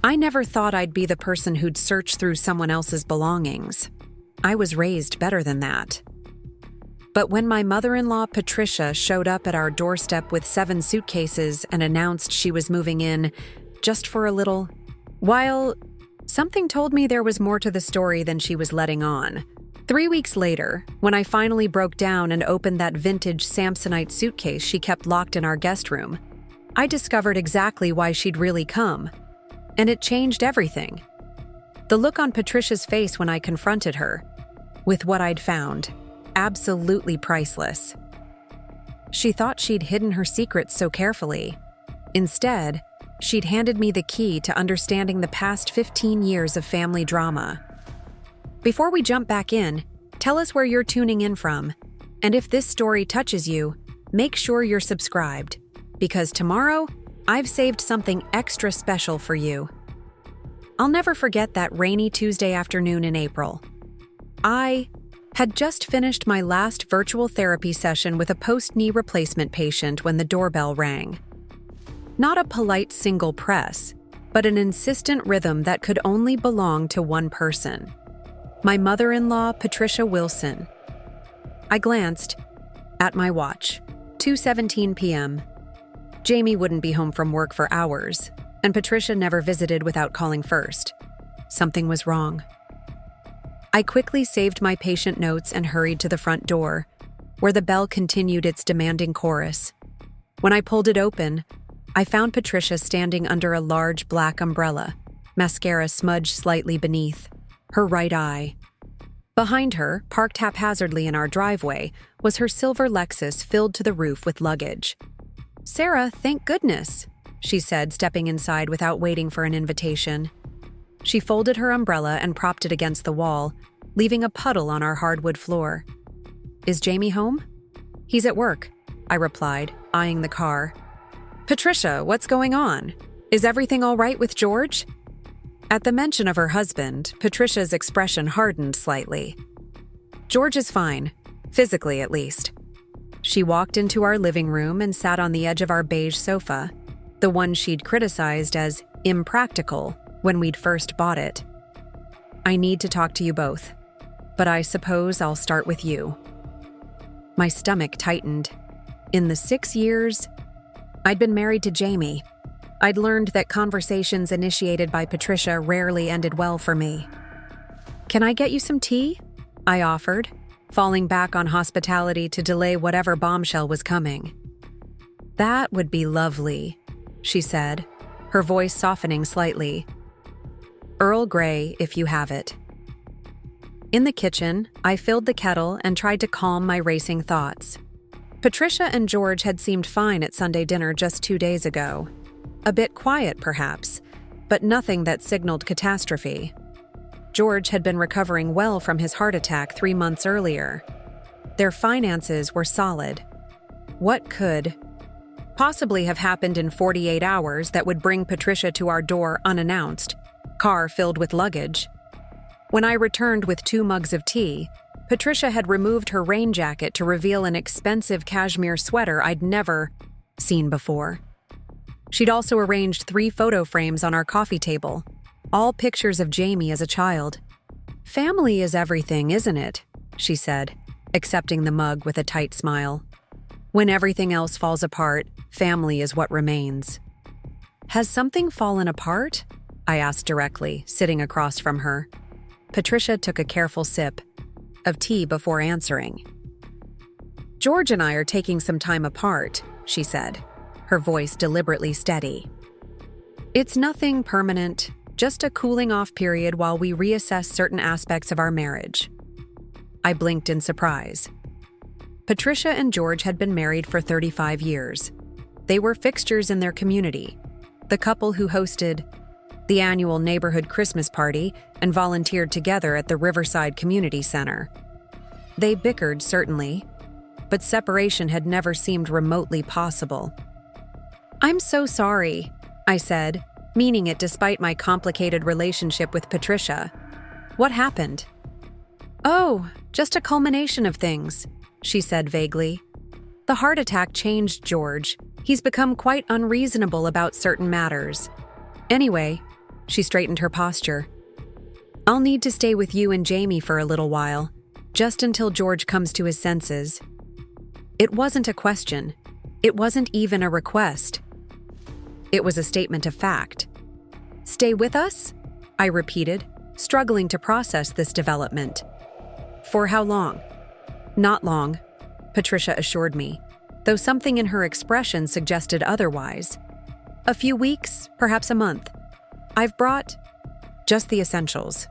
I never thought I'd be the person who'd search through someone else's belongings. I was raised better than that. But when my mother-in-law Patricia showed up at our doorstep with 7 suitcases and announced she was moving in just for a little while, something told me there was more to the story than she was letting on. 3 weeks later, when I finally broke down and opened that vintage Samsonite suitcase she kept locked in our guest room, I discovered exactly why she'd really come. And it changed everything. The look on Patricia's face when I confronted her with what I'd found, absolutely priceless. She thought she'd hidden her secrets so carefully. Instead, she'd handed me the key to understanding the past 15 years of family drama. Before we jump back in, tell us where you're tuning in from. And if this story touches you, make sure you're subscribed, because tomorrow, I've saved something extra special for you. I'll never forget that rainy Tuesday afternoon in April. I had just finished my last virtual therapy session with a post-knee replacement patient when the doorbell rang. Not a polite single press, but an insistent rhythm that could only belong to one person. My mother-in-law, Patricia Wilson. I glanced at my watch. 2:17 p.m. Jamie wouldn't be home from work for hours, and Patricia never visited without calling first. Something was wrong. I quickly saved my patient notes and hurried to the front door, where the bell continued its demanding chorus. When I pulled it open, I found Patricia standing under a large black umbrella, mascara smudged slightly beneath her right eye. Behind her, parked haphazardly in our driveway, was her silver Lexus filled to the roof with luggage. "Sarah, thank goodness," she said, stepping inside without waiting for an invitation. She folded her umbrella and propped it against the wall, leaving a puddle on our hardwood floor. "Is Jamie home?" "He's at work," I replied, eyeing the car. "Patricia, what's going on? Is everything all right with George?" At the mention of her husband, Patricia's expression hardened slightly. "George is fine, physically at least." She walked into our living room and sat on the edge of our beige sofa, the one she'd criticized as impractical when we'd first bought it. "I need to talk to you both, but I suppose I'll start with you." My stomach tightened. In the 6 years I'd been married to Jamie, I'd learned that conversations initiated by Patricia rarely ended well for me. "Can I get you some tea?" I offered, falling back on hospitality to delay whatever bombshell was coming. "That would be lovely," she said, her voice softening slightly. "Earl Grey, if you have it." In the kitchen, I filled the kettle and tried to calm my racing thoughts. Patricia and George had seemed fine at Sunday dinner just 2 days ago. A bit quiet, perhaps, but nothing that signaled catastrophe. George had been recovering well from his heart attack 3 months earlier. Their finances were solid. What could possibly have happened in 48 hours that would bring Patricia to our door unannounced, car filled with luggage? When I returned with 2 mugs of tea, Patricia had removed her rain jacket to reveal an expensive cashmere sweater I'd never seen before. She'd also arranged 3 photo frames on our coffee table, all pictures of Jamie as a child. "Family is everything, isn't it?" she said, accepting the mug with a tight smile. "When everything else falls apart, family is what remains." "Has something fallen apart?" I asked directly, sitting across from her. Patricia took a careful sip of tea before answering. "George and I are taking some time apart," she said, her voice deliberately steady. "It's nothing permanent, just a cooling-off period while we reassess certain aspects of our marriage." I blinked in surprise. Patricia and George had been married for 35 years. They were fixtures in their community, the couple who hosted the annual neighborhood Christmas party and volunteered together at the Riverside Community Center. They bickered, certainly, but separation had never seemed remotely possible. "I'm so sorry," I said, meaning it despite my complicated relationship with Patricia. "What happened?" "Oh, just a culmination of things," she said vaguely. "The heart attack changed George. He's become quite unreasonable about certain matters. Anyway, She straightened her posture. "I'll need to stay with you and Jamie for a little while, just until George comes to his senses." It wasn't a question. It wasn't even a request. It was a statement of fact. "Stay with us?" I repeated, struggling to process this development. "For how long?" "Not long," Patricia assured me, though something in her expression suggested otherwise. "A few weeks, perhaps a month. I've brought just the essentials."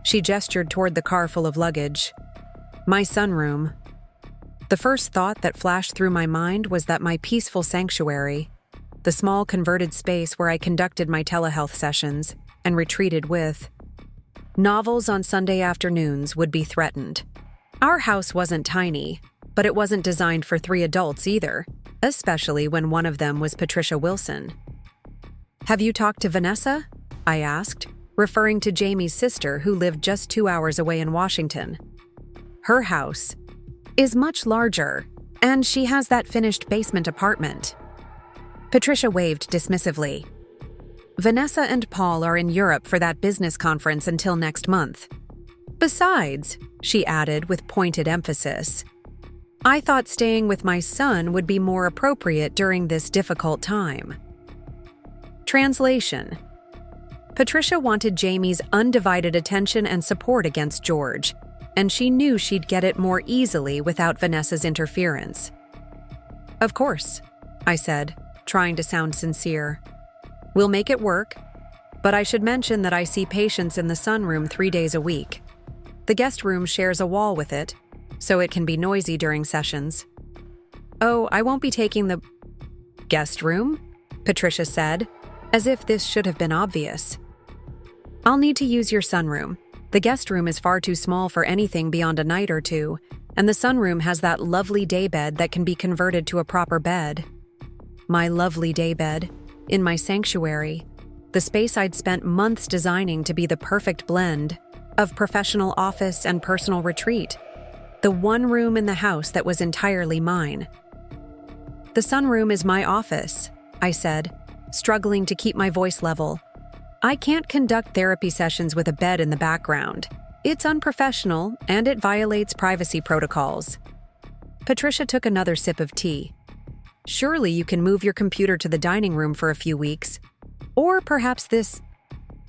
She gestured toward the car full of luggage. "My sunroom." The first thought that flashed through my mind was that my peaceful sanctuary, the small converted space where I conducted my telehealth sessions and retreated with novels on Sunday afternoons, would be threatened. Our house wasn't tiny, but it wasn't designed for 3 adults either, especially when one of them was Patricia Wilson. "Have you talked to Vanessa?" I asked, referring to Jamie's sister who lived just 2 hours away in Washington. "Her house is much larger, and she has that finished basement apartment." Patricia waved dismissively. "Vanessa and Paul are in Europe for that business conference until next month. Besides," she added with pointed emphasis, "I thought staying with my son would be more appropriate during this difficult time." Translation: Patricia wanted Jamie's undivided attention and support against George, and she knew she'd get it more easily without Vanessa's interference. "Of course," I said, trying to sound sincere. "We'll make it work, but I should mention that I see patients in the sunroom 3 days a week. The guest room shares a wall with it, so it can be noisy during sessions." "Oh, I won't be taking the guest room?" Patricia said, as if this should have been obvious. "I'll need to use your sunroom. The guest room is far too small for anything beyond a night or two, and the sunroom has that lovely daybed that can be converted to a proper bed." My lovely daybed, in my sanctuary, the space I'd spent months designing to be the perfect blend of professional office and personal retreat, the one room in the house that was entirely mine. "The sunroom is my office," I said, struggling to keep my voice level. "I can't conduct therapy sessions with a bed in the background. It's unprofessional, and it violates privacy protocols." Patricia took another sip of tea. "Surely you can move your computer to the dining room for a few weeks. Or perhaps this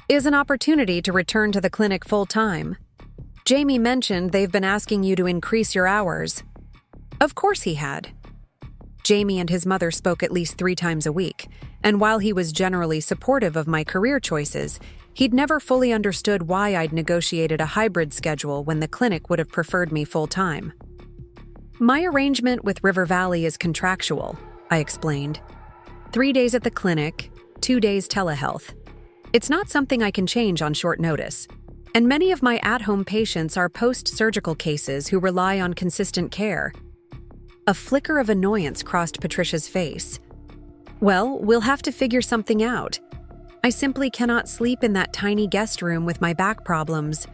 is an opportunity to return to the clinic full-time. Jamie mentioned they've been asking you to increase your hours." Of course he had. Jamie and his mother spoke at least 3 times a week, and while he was generally supportive of my career choices, he'd never fully understood why I'd negotiated a hybrid schedule when the clinic would have preferred me full-time. "My arrangement with River Valley is contractual," I explained. 3 days at the clinic, 2 days telehealth. It's not something I can change on short notice, and many of my at-home patients are post-surgical cases who rely on consistent care. A flicker of annoyance crossed Patricia's face. "Well, we'll have to figure something out. I simply cannot sleep in that tiny guest room with my back problems.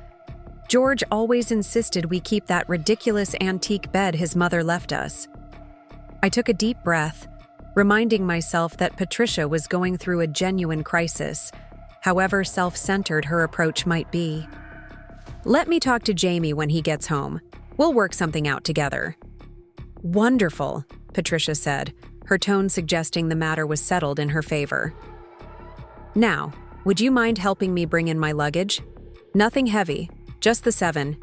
George always insisted we keep that ridiculous antique bed his mother left us." I took a deep breath, reminding myself that Patricia was going through a genuine crisis, however self-centered her approach might be. "Let me talk to Jamie when he gets home. We'll work something out together." "Wonderful," Patricia said, her tone suggesting the matter was settled in her favor. "Now, would you mind helping me bring in my luggage? Nothing heavy, just the 7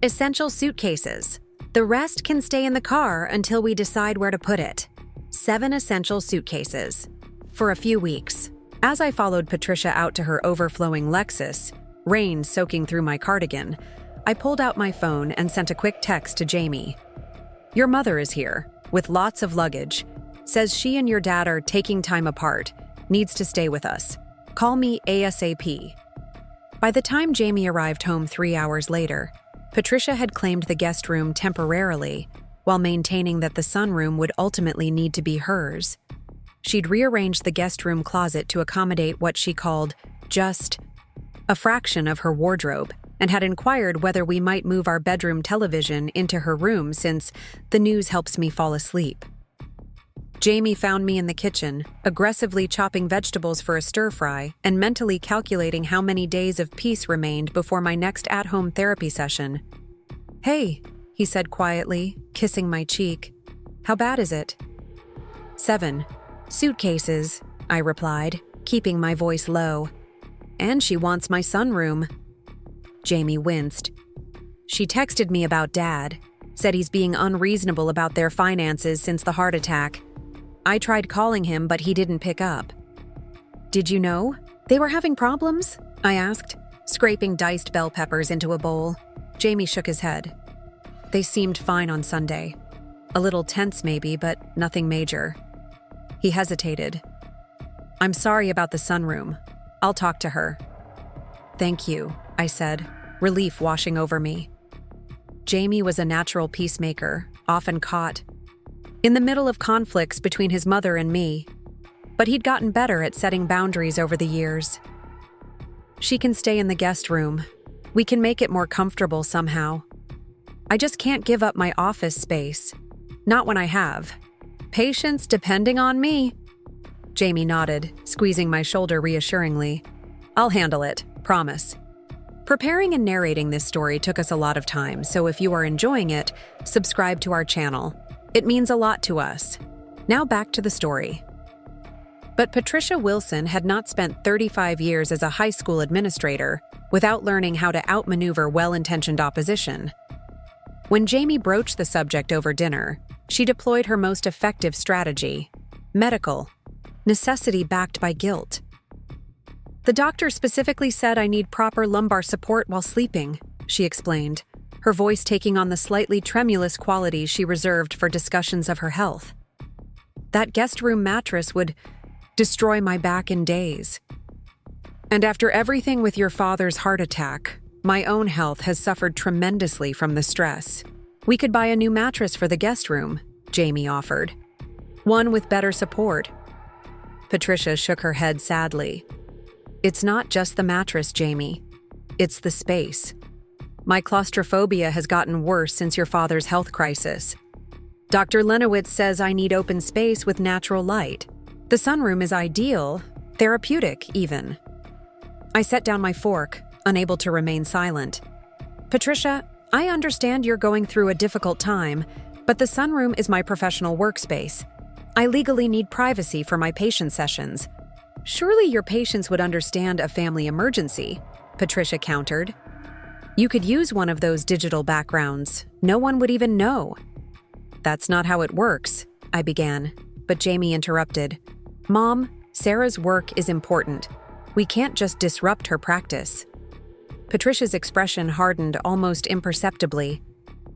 essential suitcases. The rest can stay in the car until we decide where to put it. 7 essential suitcases. For a few weeks." As I followed Patricia out to her overflowing Lexus, rain soaking through my cardigan, I pulled out my phone and sent a quick text to Jamie. "Your mother is here, with lots of luggage. Says she and your dad are taking time apart. Needs to stay with us. Call me ASAP." By the time Jamie arrived home 3 hours later, Patricia had claimed the guest room temporarily, while maintaining that the sunroom would ultimately need to be hers. She'd rearranged the guest room closet to accommodate what she called just a fraction of her wardrobe, and had inquired whether we might move our bedroom television into her room since the news helps me fall asleep. Jamie found me in the kitchen, aggressively chopping vegetables for a stir-fry and mentally calculating how many days of peace remained before my next at-home therapy session. "Hey," he said quietly, kissing my cheek. "How bad is it?" 7 suitcases, I replied, keeping my voice low. "And she wants my sunroom." Jamie winced. "She texted me about Dad, said he's being unreasonable about their finances since the heart attack. I tried calling him, but he didn't pick up." "Did you know they were having problems?" I asked, scraping diced bell peppers into a bowl. Jamie shook his head. "They seemed fine on Sunday. A little tense maybe, but nothing major." He hesitated. "I'm sorry about the sunroom. I'll talk to her." "Thank you," I said, relief washing over me. Jamie was a natural peacemaker, often caught in the middle of conflicts between his mother and me, but he'd gotten better at setting boundaries over the years. "She can stay in the guest room. We can make it more comfortable somehow. I just can't give up my office space. Not when I have patients depending on me." Jamie nodded, squeezing my shoulder reassuringly. "I'll handle it, promise." Preparing and narrating this story took us a lot of time, so if you are enjoying it, subscribe to our channel. It means a lot to us. Now back to the story. But Patricia Wilson had not spent 35 years as a high school administrator without learning how to outmaneuver well-intentioned opposition. When Jamie broached the subject over dinner, she deployed her most effective strategy: medical, necessity backed by guilt. "The doctor specifically said I need proper lumbar support while sleeping," she explained, her voice taking on the slightly tremulous qualities she reserved for discussions of her health. "That guest room mattress would destroy my back in days. And after everything with your father's heart attack, my own health has suffered tremendously from the stress. We could buy a new mattress for the guest room," Jamie offered. "One with better support." Patricia shook her head sadly. "It's not just the mattress, Jamie. It's the space. My claustrophobia has gotten worse since your father's health crisis. Dr. Lenowitz says I need open space with natural light. The sunroom is ideal, therapeutic even." I set down my fork, unable to remain silent. "Patricia, I understand you're going through a difficult time, but the sunroom is my professional workspace. I legally need privacy for my patient sessions. Surely your patients would understand a family emergency," Patricia countered. "You could use one of those digital backgrounds. No one would even know." "That's not how it works," I began, but Jamie interrupted. "Mom, Sarah's work is important. We can't just disrupt her practice." Patricia's expression hardened almost imperceptibly,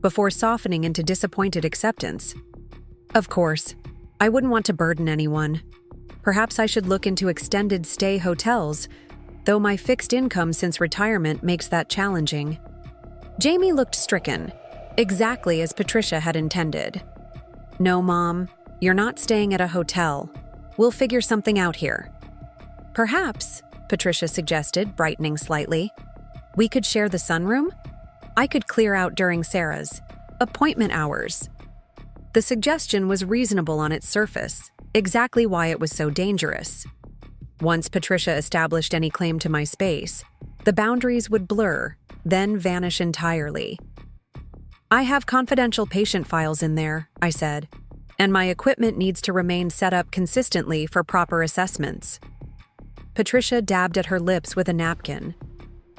before softening into disappointed acceptance. "Of course, I wouldn't want to burden anyone. Perhaps I should look into extended stay hotels, though my fixed income since retirement makes that challenging." Jamie looked stricken, exactly as Patricia had intended. "No, Mom, you're not staying at a hotel. We'll figure something out here." "Perhaps," Patricia suggested, brightening slightly, "we could share the sunroom? I could clear out during Sarah's appointment hours." The suggestion was reasonable on its surface, exactly why it was so dangerous. Once Patricia established any claim to my space, the boundaries would blur, then vanish entirely. "I have confidential patient files in there," I said, "and my equipment needs to remain set up consistently for proper assessments." Patricia dabbed at her lips with a napkin.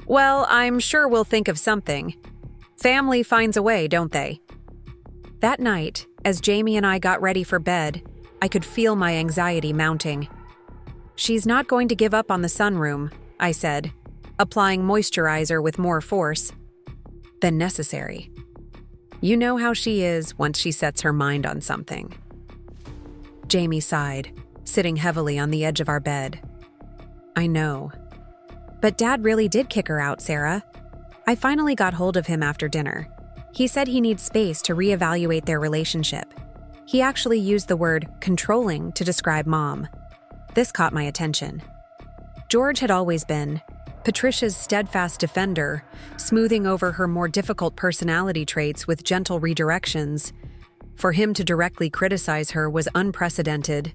"Well, I'm sure we'll think of something. Family finds a way, don't they?" That night, as Jamie and I got ready for bed, I could feel my anxiety mounting. "She's not going to give up on the sunroom," I said, applying moisturizer with more force than necessary. "You know how she is once she sets her mind on something." Jamie sighed, sitting heavily on the edge of our bed. "I know. But Dad really did kick her out, Sarah. I finally got hold of him after dinner. He said he needs space to reevaluate their relationship. He actually used the word controlling to describe Mom. This caught my attention. George had always been Patricia's steadfast defender, smoothing over her more difficult personality traits with gentle redirections. For him to directly criticize her was unprecedented.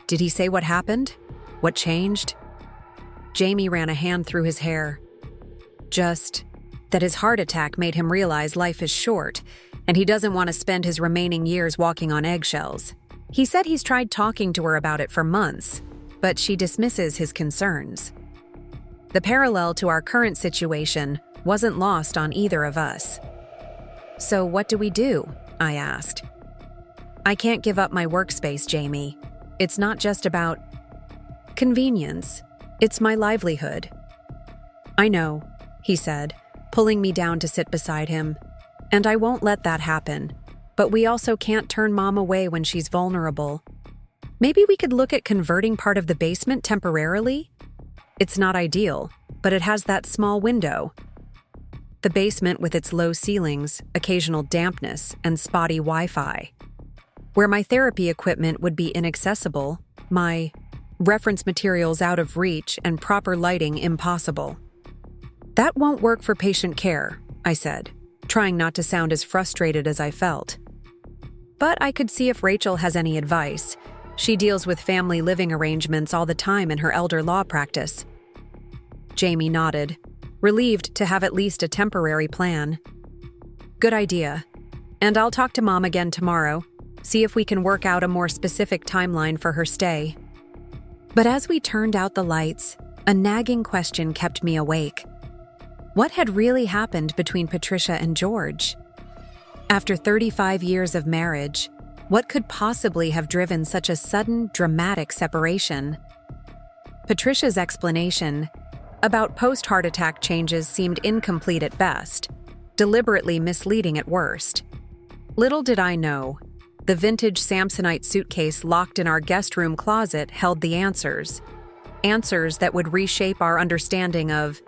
Did he say what happened? What changed? Jamie ran a hand through his hair. Just that his heart attack made him realize life is short, and he doesn't want to spend his remaining years walking on eggshells. He said he's tried talking to her about it for months, but she dismisses his concerns. The parallel to our current situation wasn't lost on either of us. So what do we do? I asked. I can't give up my workspace, Jamie. It's not just about convenience. It's my livelihood. I know, he said, pulling me down to sit beside him. And I won't let that happen. But we also can't turn Mom away when she's vulnerable. Maybe we could look at converting part of the basement temporarily? It's not ideal, but it has that small window. The basement with its low ceilings, occasional dampness, and spotty Wi-Fi. Where my therapy equipment would be inaccessible, my reference materials out of reach, and proper lighting impossible. That won't work for patient care, I said, trying not to sound as frustrated as I felt. But I could see if Rachel has any advice. She deals with family living arrangements all the time in her elder law practice. Jamie nodded, relieved to have at least a temporary plan. Good idea. And I'll talk to Mom again tomorrow, see if we can work out a more specific timeline for her stay. But as we turned out the lights, a nagging question kept me awake. What had really happened between Patricia and George? After 35 years of marriage, what could possibly have driven such a sudden, dramatic separation? Patricia's explanation about post-heart attack changes seemed incomplete at best, deliberately misleading at worst. Little did I know, the vintage Samsonite suitcase locked in our guest room closet held the answers. Answers that would reshape our understanding of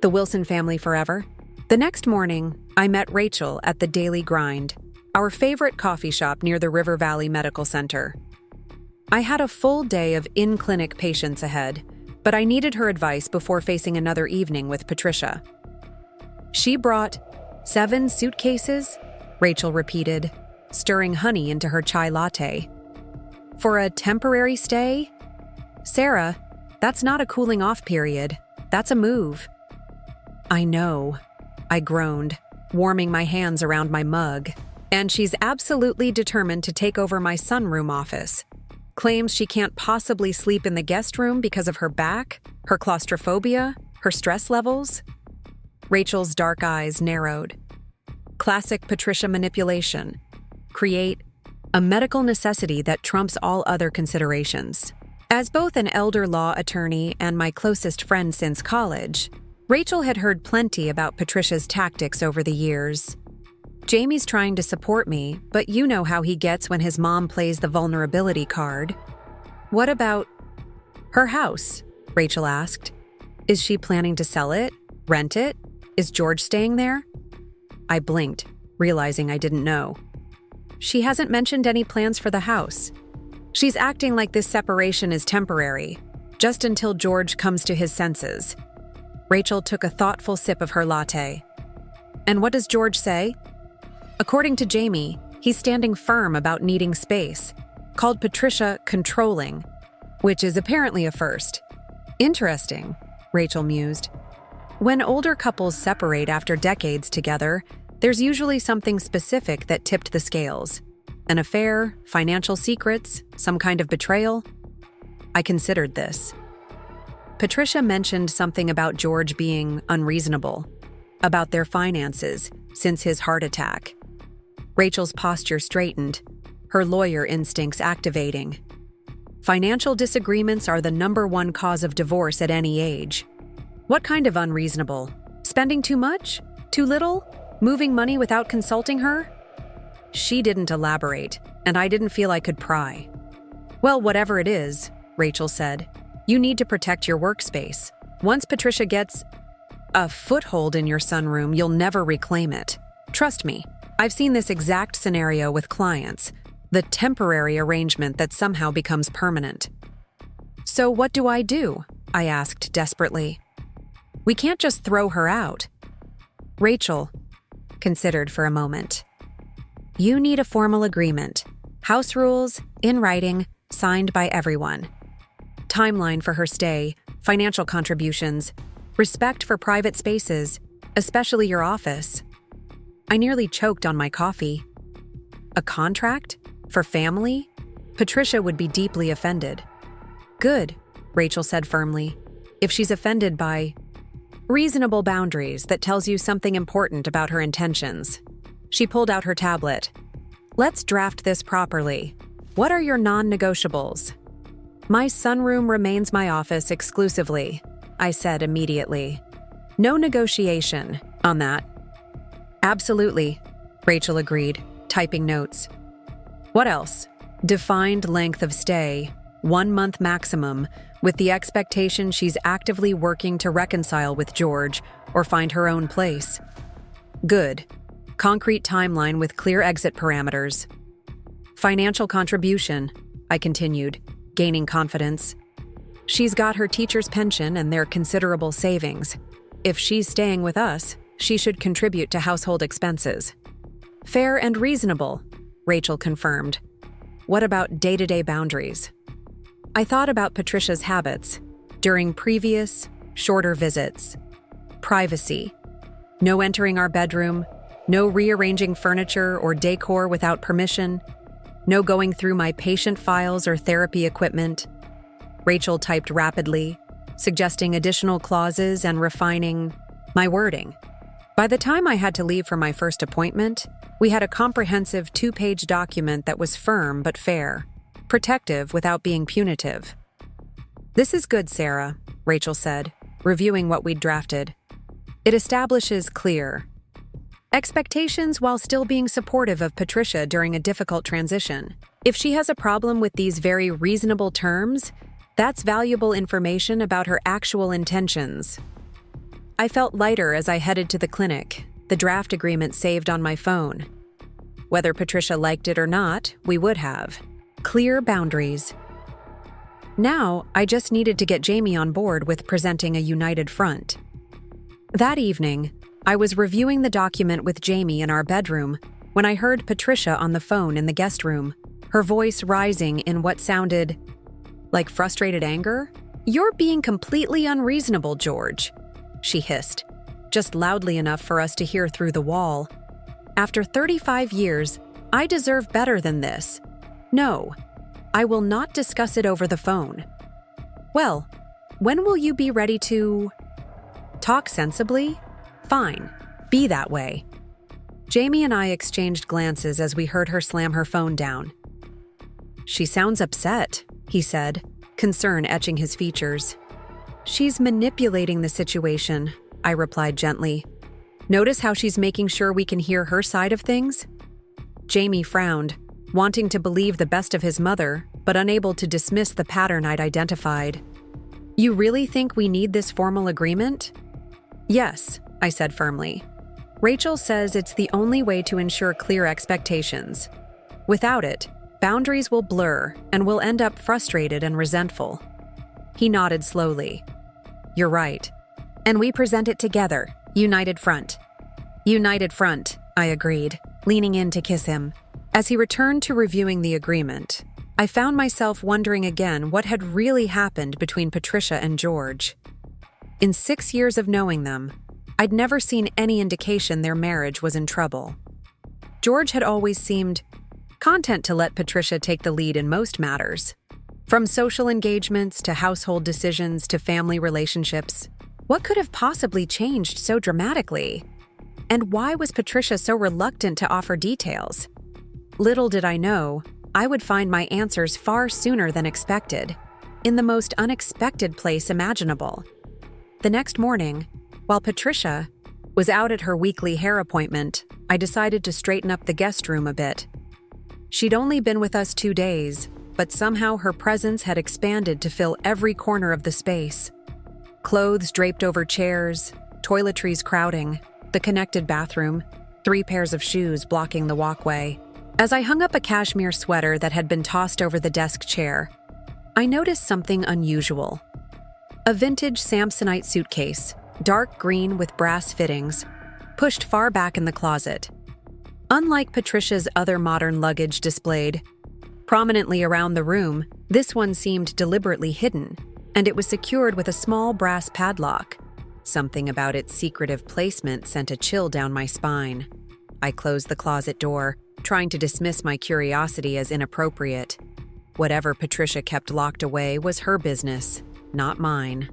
the Wilson family forever. The next morning, I met Rachel at the Daily Grind, our favorite coffee shop near the River Valley Medical Center. I had a full day of in-clinic patients ahead, but I needed her advice before facing another evening with Patricia. She brought 7 suitcases, Rachel repeated, stirring honey into her chai latte. For a temporary stay? Sarah, that's not a cooling off period. That's a move. I know, I groaned, warming my hands around my mug. And she's absolutely determined to take over my sunroom office. Claims she can't possibly sleep in the guest room because of her back, her claustrophobia, her stress levels. Rachel's dark eyes narrowed. Classic Patricia manipulation. Create a medical necessity that trumps all other considerations. As both an elder law attorney and my closest friend since college, Rachel had heard plenty about Patricia's tactics over the years. Jamie's trying to support me, but you know how he gets when his mom plays the vulnerability card. What about her house? Rachel asked. Is she planning to sell it? Rent it? Is George staying there? I blinked, realizing I didn't know. She hasn't mentioned any plans for the house. She's acting like this separation is temporary, just until George comes to his senses. Rachel took a thoughtful sip of her latte. And what does George say? According to Jamie, he's standing firm about needing space, called Patricia controlling, which is apparently a first. Interesting, Rachel mused. When older couples separate after decades together, there's usually something specific that tipped the scales. An affair, financial secrets, some kind of betrayal. I considered this. Patricia mentioned something about George being unreasonable, about their finances since his heart attack. Rachel's posture straightened, her lawyer instincts activating. Financial disagreements are the #1 cause of divorce at any age. What kind of unreasonable? Spending too much? Too little? Moving money without consulting her? She didn't elaborate, and I didn't feel I could pry. Well, whatever it is, Rachel said, you need to protect your workspace. Once Patricia gets a foothold in your sunroom, you'll never reclaim it. Trust me, I've seen this exact scenario with clients, the temporary arrangement that somehow becomes permanent. So what do? I asked desperately. We can't just throw her out. Rachel considered for a moment. You need a formal agreement. House rules, in writing, signed by everyone. Timeline for her stay, financial contributions, respect for private spaces, especially your office. I nearly choked on my coffee. A contract? For family? Patricia would be deeply offended. Good, Rachel said firmly. If she's offended by reasonable boundaries that tells you something important about her intentions. She pulled out her tablet. Let's draft this properly. What are your non-negotiables? My sunroom remains my office exclusively, I said immediately. No negotiation on that. Absolutely, Rachel agreed, typing notes. What else? Defined length of stay, 1 month maximum, with the expectation she's actively working to reconcile with George or find her own place. Good. Concrete timeline with clear exit parameters. Financial contribution, I continued, gaining confidence. She's got her teacher's pension and their considerable savings. If she's staying with us, she should contribute to household expenses. Fair and reasonable, Rachel confirmed. What about day-to-day boundaries? I thought about Patricia's habits during previous, shorter visits. Privacy. No entering our bedroom, no rearranging furniture or decor without permission, no going through my patient files or therapy equipment. Rachel typed rapidly, suggesting additional clauses and refining my wording. By the time I had to leave for my first appointment, we had a comprehensive 2-page document that was firm but fair, protective without being punitive. This is good, Sarah, Rachel said, reviewing what we'd drafted. It establishes clear expectations while still being supportive of Patricia during a difficult transition. If she has a problem with these very reasonable terms, that's valuable information about her actual intentions. I felt lighter as I headed to the clinic, the draft agreement saved on my phone. Whether Patricia liked it or not, we would have. Clear boundaries. Now, I just needed to get Jamie on board with presenting a united front. That evening, I was reviewing the document with Jamie in our bedroom when I heard Patricia on the phone in the guest room, her voice rising in what sounded like frustrated anger. "You're being completely unreasonable, George," she hissed, just loudly enough for us to hear through the wall. "After 35 years, I deserve better than this. No, I will not discuss it over the phone." "Well, when will you be ready to talk sensibly?" "Fine, be that way." Jamie and I exchanged glances as we heard her slam her phone down. "She sounds upset," he said, concern etching his features. "She's manipulating the situation," I replied gently. "Notice how she's making sure we can hear her side of things?" Jamie frowned, wanting to believe the best of his mother, but unable to dismiss the pattern I'd identified. "You really think we need this formal agreement?" "Yes," I said firmly. "Rachel says it's the only way to ensure clear expectations. Without it, boundaries will blur and we'll end up frustrated and resentful." He nodded slowly. "You're right. And we present it together, united front." "United front," I agreed, leaning in to kiss him. As he returned to reviewing the agreement, I found myself wondering again what had really happened between Patricia and George. In 6 years of knowing them, I'd never seen any indication their marriage was in trouble. George had always seemed content to let Patricia take the lead in most matters. From social engagements to household decisions to family relationships. What could have possibly changed so dramatically? And why was Patricia so reluctant to offer details? Little did I know, I would find my answers far sooner than expected, in the most unexpected place imaginable. The next morning, while Patricia was out at her weekly hair appointment, I decided to straighten up the guest room a bit. She'd only been with us 2 days, but somehow her presence had expanded to fill every corner of the space. Clothes draped over chairs, toiletries crowding, the connected bathroom, 3 pairs of shoes blocking the walkway. As I hung up a cashmere sweater that had been tossed over the desk chair, I noticed something unusual. A vintage Samsonite suitcase, dark green with brass fittings, pushed far back in the closet. Unlike Patricia's other modern luggage displayed prominently around the room, this one seemed deliberately hidden, and it was secured with a small brass padlock. Something about its secretive placement sent a chill down my spine. I closed the closet door, trying to dismiss my curiosity as inappropriate. Whatever Patricia kept locked away was her business, not mine.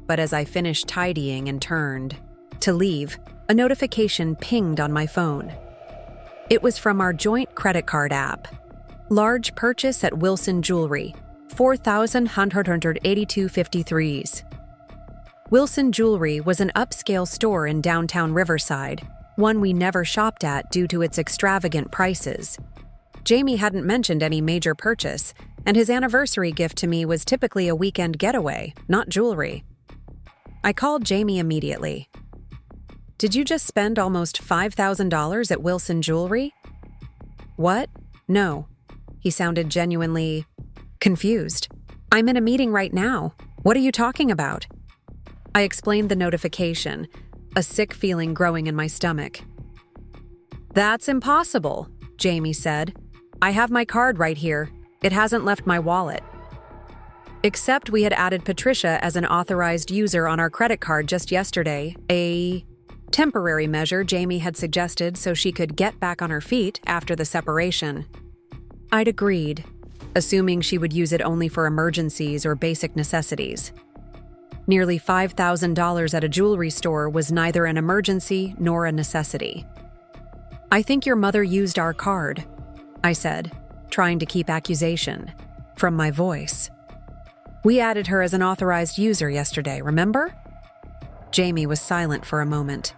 But as I finished tidying and turned to leave, a notification pinged on my phone. It was from our joint credit card app. Large purchase at Wilson Jewelry, 4,182.53s. Wilson Jewelry was an upscale store in downtown Riverside, one we never shopped at due to its extravagant prices. Jamie hadn't mentioned any major purchase, and his anniversary gift to me was typically a weekend getaway, not jewelry. I called Jamie immediately. "Did you just spend almost $5,000 at Wilson Jewelry?" "What? No." He sounded genuinely confused. "I'm in a meeting right now. What are you talking about?" I explained the notification, a sick feeling growing in my stomach. "That's impossible," Jamie said. "I have my card right here. It hasn't left my wallet." Except we had added Patricia as an authorized user on our credit card just yesterday, a temporary measure Jamie had suggested so she could get back on her feet after the separation. I'd agreed, assuming she would use it only for emergencies or basic necessities. Nearly $5,000 at a jewelry store was neither an emergency nor a necessity. "I think your mother used our card," I said, trying to keep accusation from my voice. "We added her as an authorized user yesterday, remember?" Jamie was silent for a moment.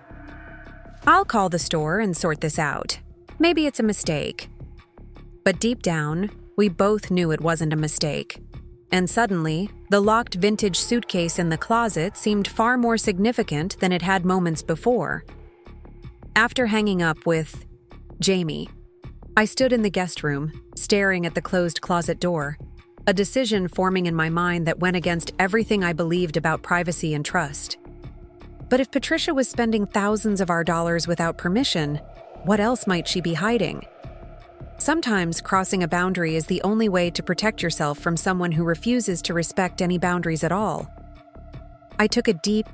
"I'll call the store and sort this out. Maybe it's a mistake." But deep down, we both knew it wasn't a mistake. And suddenly, the locked vintage suitcase in the closet seemed far more significant than it had moments before. After hanging up with Jamie, I stood in the guest room, staring at the closed closet door, a decision forming in my mind that went against everything I believed about privacy and trust. But if Patricia was spending thousands of our dollars without permission, what else might she be hiding? Sometimes crossing a boundary is the only way to protect yourself from someone who refuses to respect any boundaries at all. I took a deep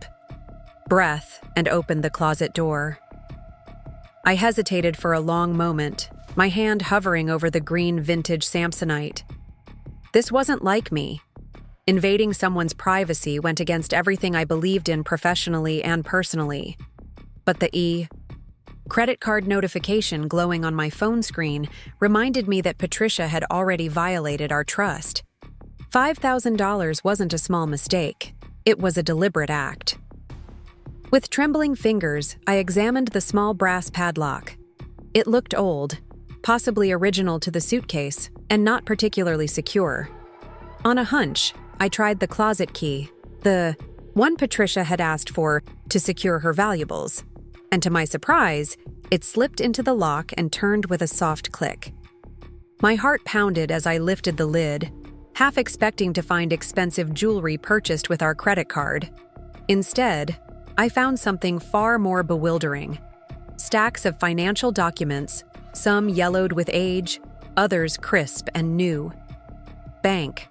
breath and opened the closet door. I hesitated for a long moment, my hand hovering over the green vintage Samsonite. This wasn't like me. Invading someone's privacy went against everything I believed in professionally and personally. But the credit card notification glowing on my phone screen reminded me that Patricia had already violated our trust. $5,000 wasn't a small mistake. It was a deliberate act. With trembling fingers, I examined the small brass padlock. It looked old, possibly original to the suitcase, and not particularly secure. On a hunch, I tried the closet key, the one Patricia had asked for to secure her valuables. And to my surprise, it slipped into the lock and turned with a soft click. My heart pounded as I lifted the lid, half expecting to find expensive jewelry purchased with our credit card. Instead, I found something far more bewildering. Stacks of financial documents, some yellowed with age, others crisp and new. Bank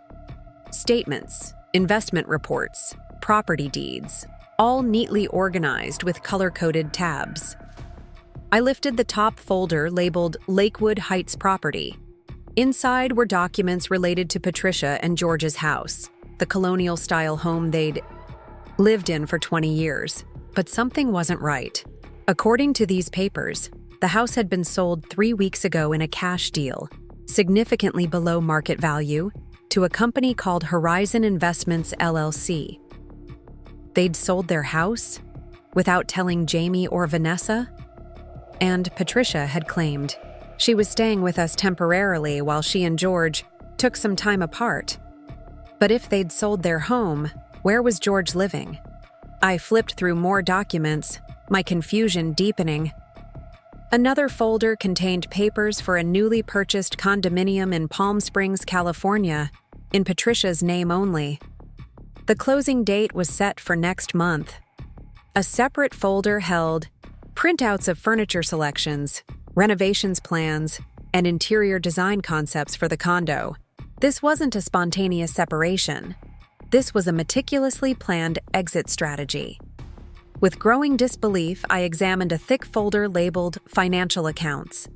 statements, investment reports, property deeds, all neatly organized with color-coded tabs. I lifted the top folder labeled Lakewood Heights Property. Inside were documents related to Patricia and George's house, the colonial-style home they'd lived in for 20 years. But something wasn't right. According to these papers, the house had been sold 3 weeks ago in a cash deal, significantly below market value, to a company called Horizon Investments LLC. They'd sold their house without telling Jamie or Vanessa? And Patricia had claimed she was staying with us temporarily while she and George took some time apart. But if they'd sold their home, where was George living? I flipped through more documents, my confusion deepening. Another folder contained papers for a newly purchased condominium in Palm Springs, California, in Patricia's name only. The closing date was set for next month. A separate folder held printouts of furniture selections, renovations plans, and interior design concepts for the condo. This wasn't a spontaneous separation. This was a meticulously planned exit strategy. With growing disbelief, I examined a thick folder labeled Financial Accounts.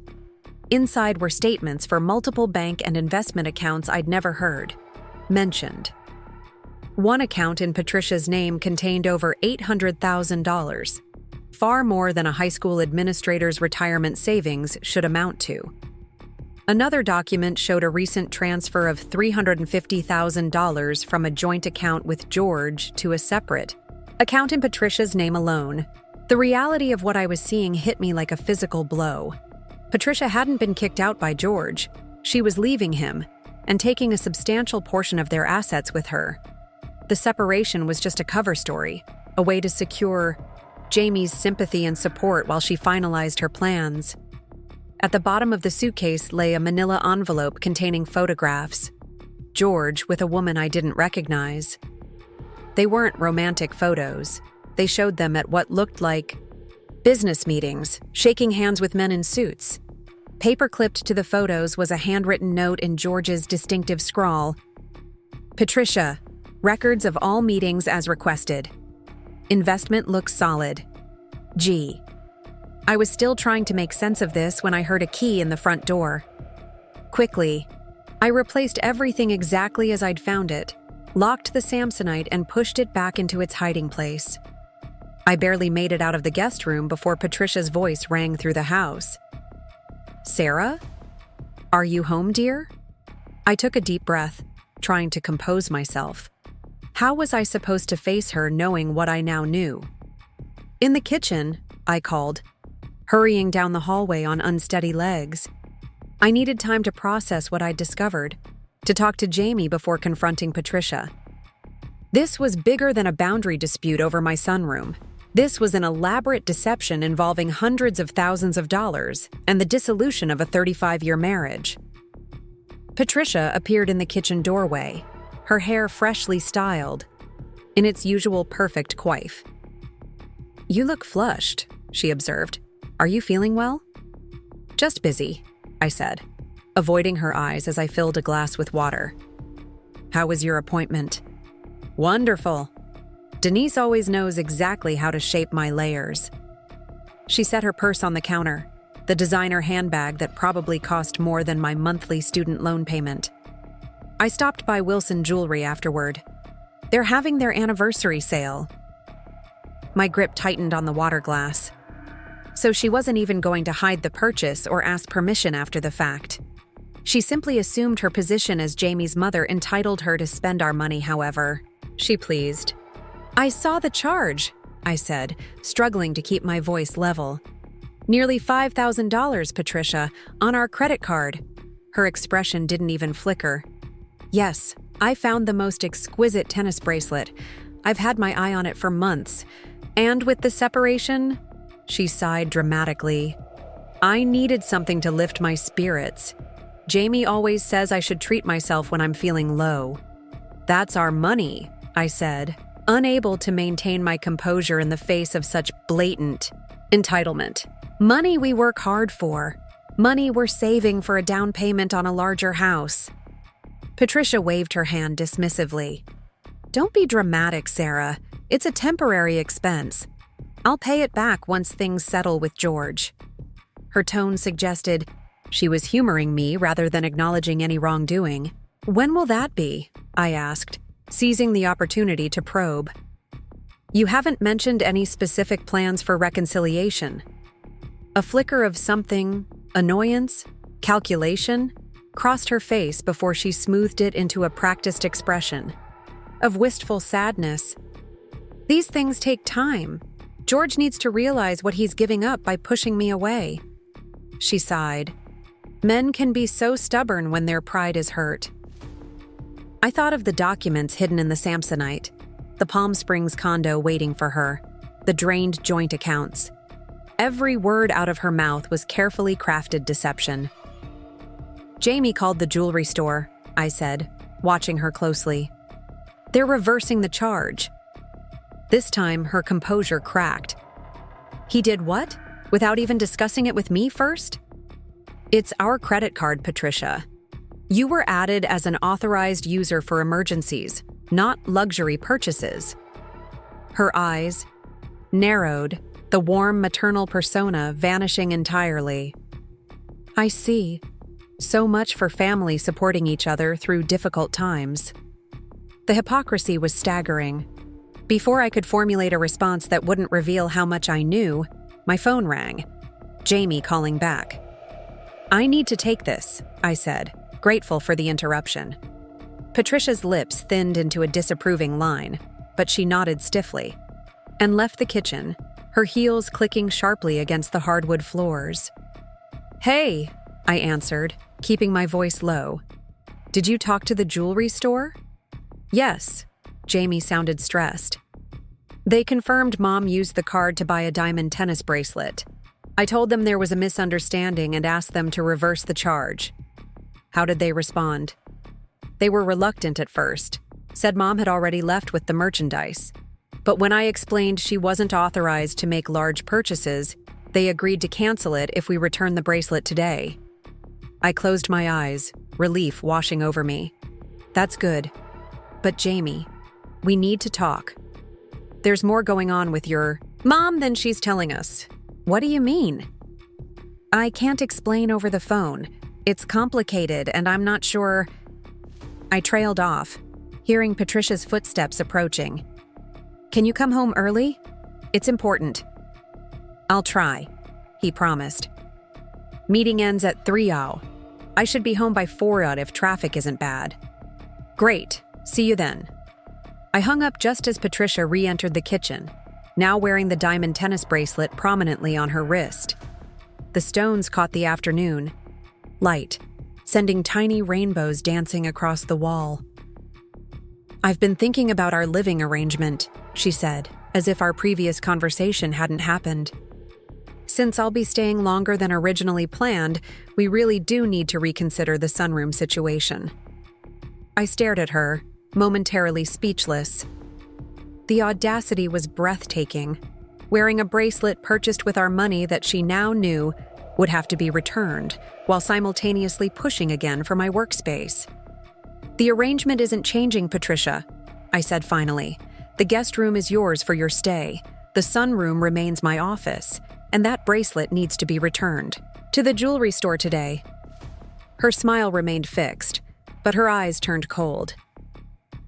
Inside were statements for multiple bank and investment accounts I'd never heard mentioned. One account in Patricia's name contained over $800,000, far more than a high school administrator's retirement savings should amount to. Another document showed a recent transfer of $350,000 from a joint account with George to a separate account in Patricia's name alone. The reality of what I was seeing hit me like a physical blow. Patricia hadn't been kicked out by George. She was leaving him and taking a substantial portion of their assets with her. The separation was just a cover story, a way to secure Jamie's sympathy and support while she finalized her plans. At the bottom of the suitcase lay a manila envelope containing photographs. George with a woman I didn't recognize. They weren't romantic photos. They showed them at what looked like business meetings, shaking hands with men in suits. Paper-clipped to the photos was a handwritten note in George's distinctive scrawl. Patricia, records of all meetings as requested. Investment looks solid. G. I was still trying to make sense of this when I heard a key in the front door. Quickly, I replaced everything exactly as I'd found it, locked the Samsonite and pushed it back into its hiding place. I barely made it out of the guest room before Patricia's voice rang through the house. Sarah? Are you home, dear? I took a deep breath, trying to compose myself. How was I supposed to face her knowing what I now knew? In the kitchen, I called, hurrying down the hallway on unsteady legs. I needed time to process what I'd discovered, to talk to Jamie before confronting Patricia. This was bigger than a boundary dispute over my sunroom. This was an elaborate deception involving hundreds of thousands of dollars and the dissolution of a 35-year marriage. Patricia appeared in the kitchen doorway, her hair freshly styled, in its usual perfect coif. You look flushed, she observed. Are you feeling well? Just busy, I said, avoiding her eyes as I filled a glass with water. How was your appointment? Wonderful. Denise always knows exactly how to shape my layers. She set her purse on the counter, the designer handbag that probably cost more than my monthly student loan payment. I stopped by Wilson Jewelry afterward. They're having their anniversary sale. My grip tightened on the water glass. So she wasn't even going to hide the purchase or ask permission after the fact. She simply assumed her position as Jamie's mother entitled her to spend our money, however. She pleased. I saw the charge, I said, struggling to keep my voice level. Nearly $5,000, Patricia, on our credit card. Her expression didn't even flicker. Yes, I found the most exquisite tennis bracelet. I've had my eye on it for months. And with the separation, she sighed dramatically. I needed something to lift my spirits. Jamie always says I should treat myself when I'm feeling low. That's our money, I said, unable to maintain my composure in the face of such blatant entitlement. Money we work hard for. Money we're saving for a down payment on a larger house. Patricia waved her hand dismissively. Don't be dramatic, Sarah. It's a temporary expense. I'll pay it back once things settle with George. Her tone suggested she was humoring me rather than acknowledging any wrongdoing. When will that be? I asked, seizing the opportunity to probe. You haven't mentioned any specific plans for reconciliation. A flicker of something, annoyance, calculation, crossed her face before she smoothed it into a practiced expression of wistful sadness. These things take time. George needs to realize what he's giving up by pushing me away. She sighed. Men can be so stubborn when their pride is hurt. I thought of the documents hidden in the Samsonite, the Palm Springs condo waiting for her, the drained joint accounts. Every word out of her mouth was carefully crafted deception. Jamie called the jewelry store, I said, watching her closely. They're reversing the charge. This time, her composure cracked. He did what? Without even discussing it with me first? It's our credit card, Patricia. You were added as an authorized user for emergencies, not luxury purchases. Her eyes narrowed, the warm maternal persona vanishing entirely. I see. So much for family supporting each other through difficult times. The hypocrisy was staggering. Before I could formulate a response that wouldn't reveal how much I knew, my phone rang. Jamie calling back. I need to take this, I said, grateful for the interruption. Patricia's lips thinned into a disapproving line, but she nodded stiffly and left the kitchen, her heels clicking sharply against the hardwood floors. Hey, I answered, keeping my voice low. Did you talk to the jewelry store? Yes, Jamie sounded stressed. They confirmed Mom used the card to buy a diamond tennis bracelet. I told them there was a misunderstanding and asked them to reverse the charge. How did they respond? They were reluctant at first, said Mom had already left with the merchandise. But when I explained she wasn't authorized to make large purchases, they agreed to cancel it if we returned the bracelet today. I closed my eyes, relief washing over me. That's good. But Jamie, we need to talk. There's more going on with your mom than she's telling us. What do you mean? I can't explain over the phone. It's complicated and I'm not sure. I trailed off, hearing Patricia's footsteps approaching. Can you come home early? It's important. I'll try, he promised. Meeting ends at 3:00. I should be home by 4:00 if traffic isn't bad. Great, see you then. I hung up just as Patricia re-entered the kitchen, now wearing the diamond tennis bracelet prominently on her wrist. The stones caught the afternoon light, sending tiny rainbows dancing across the wall. I've been thinking about our living arrangement, she said, as if our previous conversation hadn't happened. Since I'll be staying longer than originally planned, we really do need to reconsider the sunroom situation. I stared at her, momentarily speechless. The audacity was breathtaking, wearing a bracelet purchased with our money that she now knew would have to be returned, while simultaneously pushing again for my workspace. The arrangement isn't changing, Patricia, I said finally. The guest room is yours for your stay. The sunroom remains my office, and that bracelet needs to be returned. To the jewelry store today. Her smile remained fixed, but her eyes turned cold.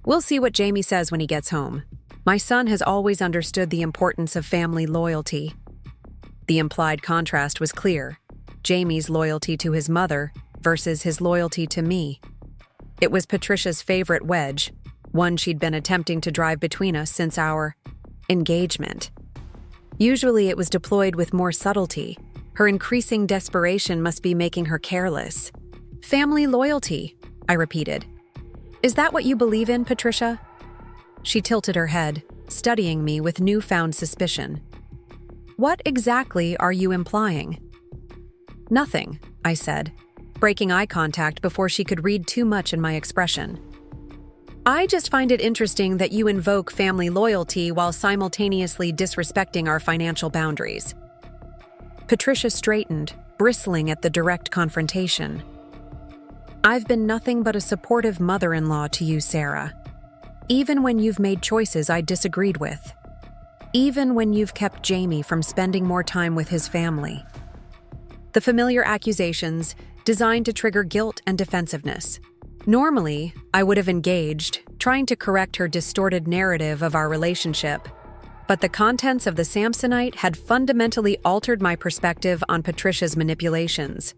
We'll see what Jamie says when he gets home. My son has always understood the importance of family loyalty. The implied contrast was clear. Jamie's loyalty to his mother versus his loyalty to me. It was Patricia's favorite wedge, one she'd been attempting to drive between us since our engagement. Usually it was deployed with more subtlety. Her increasing desperation must be making her careless. Family loyalty, I repeated. Is that what you believe in, Patricia? She tilted her head, studying me with newfound suspicion. What exactly are you implying? Nothing, I said, breaking eye contact before she could read too much in my expression. I just find it interesting that you invoke family loyalty while simultaneously disrespecting our financial boundaries. Patricia straightened, bristling at the direct confrontation. I've been nothing but a supportive mother-in-law to you, Sarah. Even when you've made choices I disagreed with. Even when you've kept Jamie from spending more time with his family. The familiar accusations, designed to trigger guilt and defensiveness. Normally, I would have engaged, trying to correct her distorted narrative of our relationship. But the contents of the Samsonite had fundamentally altered my perspective on Patricia's manipulations.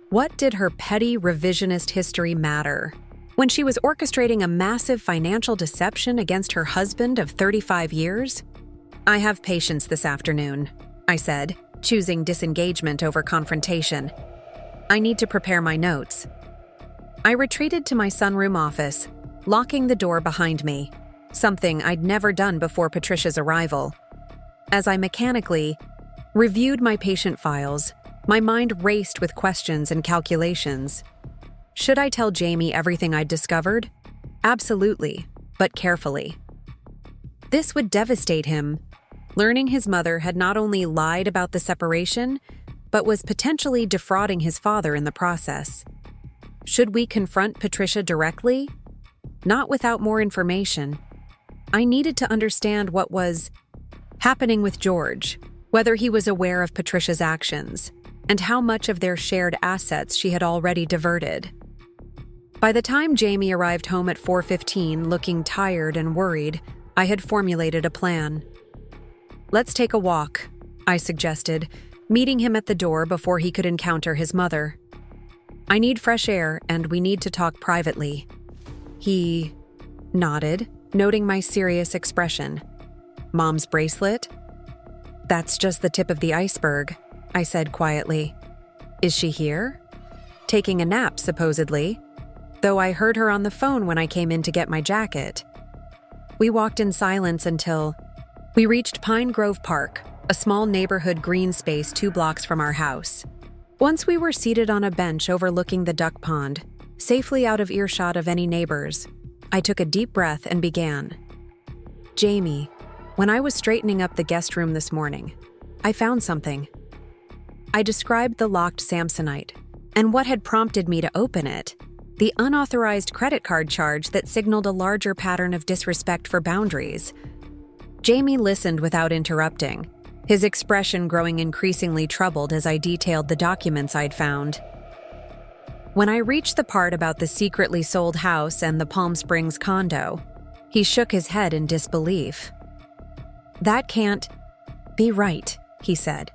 What did her petty revisionist history matter? When she was orchestrating a massive financial deception against her husband of 35 years? I have patience this afternoon, I said, choosing disengagement over confrontation. I need to prepare my notes. I retreated to my sunroom office, locking the door behind me, something I'd never done before Patricia's arrival. As I mechanically reviewed my patient files, my mind raced with questions and calculations. Should I tell Jamie everything I'd discovered? Absolutely, but carefully. This would devastate him. Learning his mother had not only lied about the separation, but was potentially defrauding his father in the process. Should we confront Patricia directly? Not without more information. I needed to understand what was happening with George, whether he was aware of Patricia's actions, and how much of their shared assets she had already diverted. By the time Jamie arrived home at 4:15, looking tired and worried, I had formulated a plan. "Let's take a walk," I suggested, meeting him at the door before he could encounter his mother. "I need fresh air, and we need to talk privately." He nodded, noting my serious expression. "Mom's bracelet?" "That's just the tip of the iceberg," I said quietly. "Is she here?" "Taking a nap, supposedly, though I heard her on the phone when I came in to get my jacket." We walked in silence until we reached Pine Grove Park, a small neighborhood green space 2 blocks from our house. Once we were seated on a bench overlooking the duck pond, safely out of earshot of any neighbors, I took a deep breath and began. "Jamie, when I was straightening up the guest room this morning, I found something." I described the locked Samsonite and what had prompted me to open it, the unauthorized credit card charge that signaled a larger pattern of disrespect for boundaries. Jamie listened without interrupting, his expression growing increasingly troubled as I detailed the documents I'd found. When I reached the part about the secretly sold house and the Palm Springs condo, he shook his head in disbelief. "That can't be right," he said.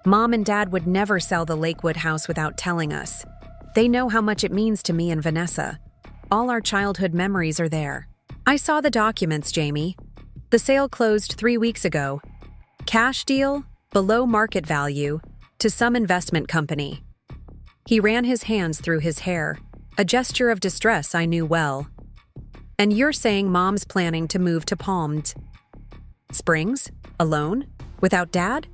"Mom and Dad would never sell the Lakewood house without telling us. They know how much it means to me and Vanessa. All our childhood memories are there." "I saw the documents, Jamie. The sale closed 3 weeks ago. Cash deal, below market value, to some investment company." He ran his hands through his hair, a gesture of distress I knew well. "And you're saying Mom's planning to move to Palm Springs? Alone? Without Dad?"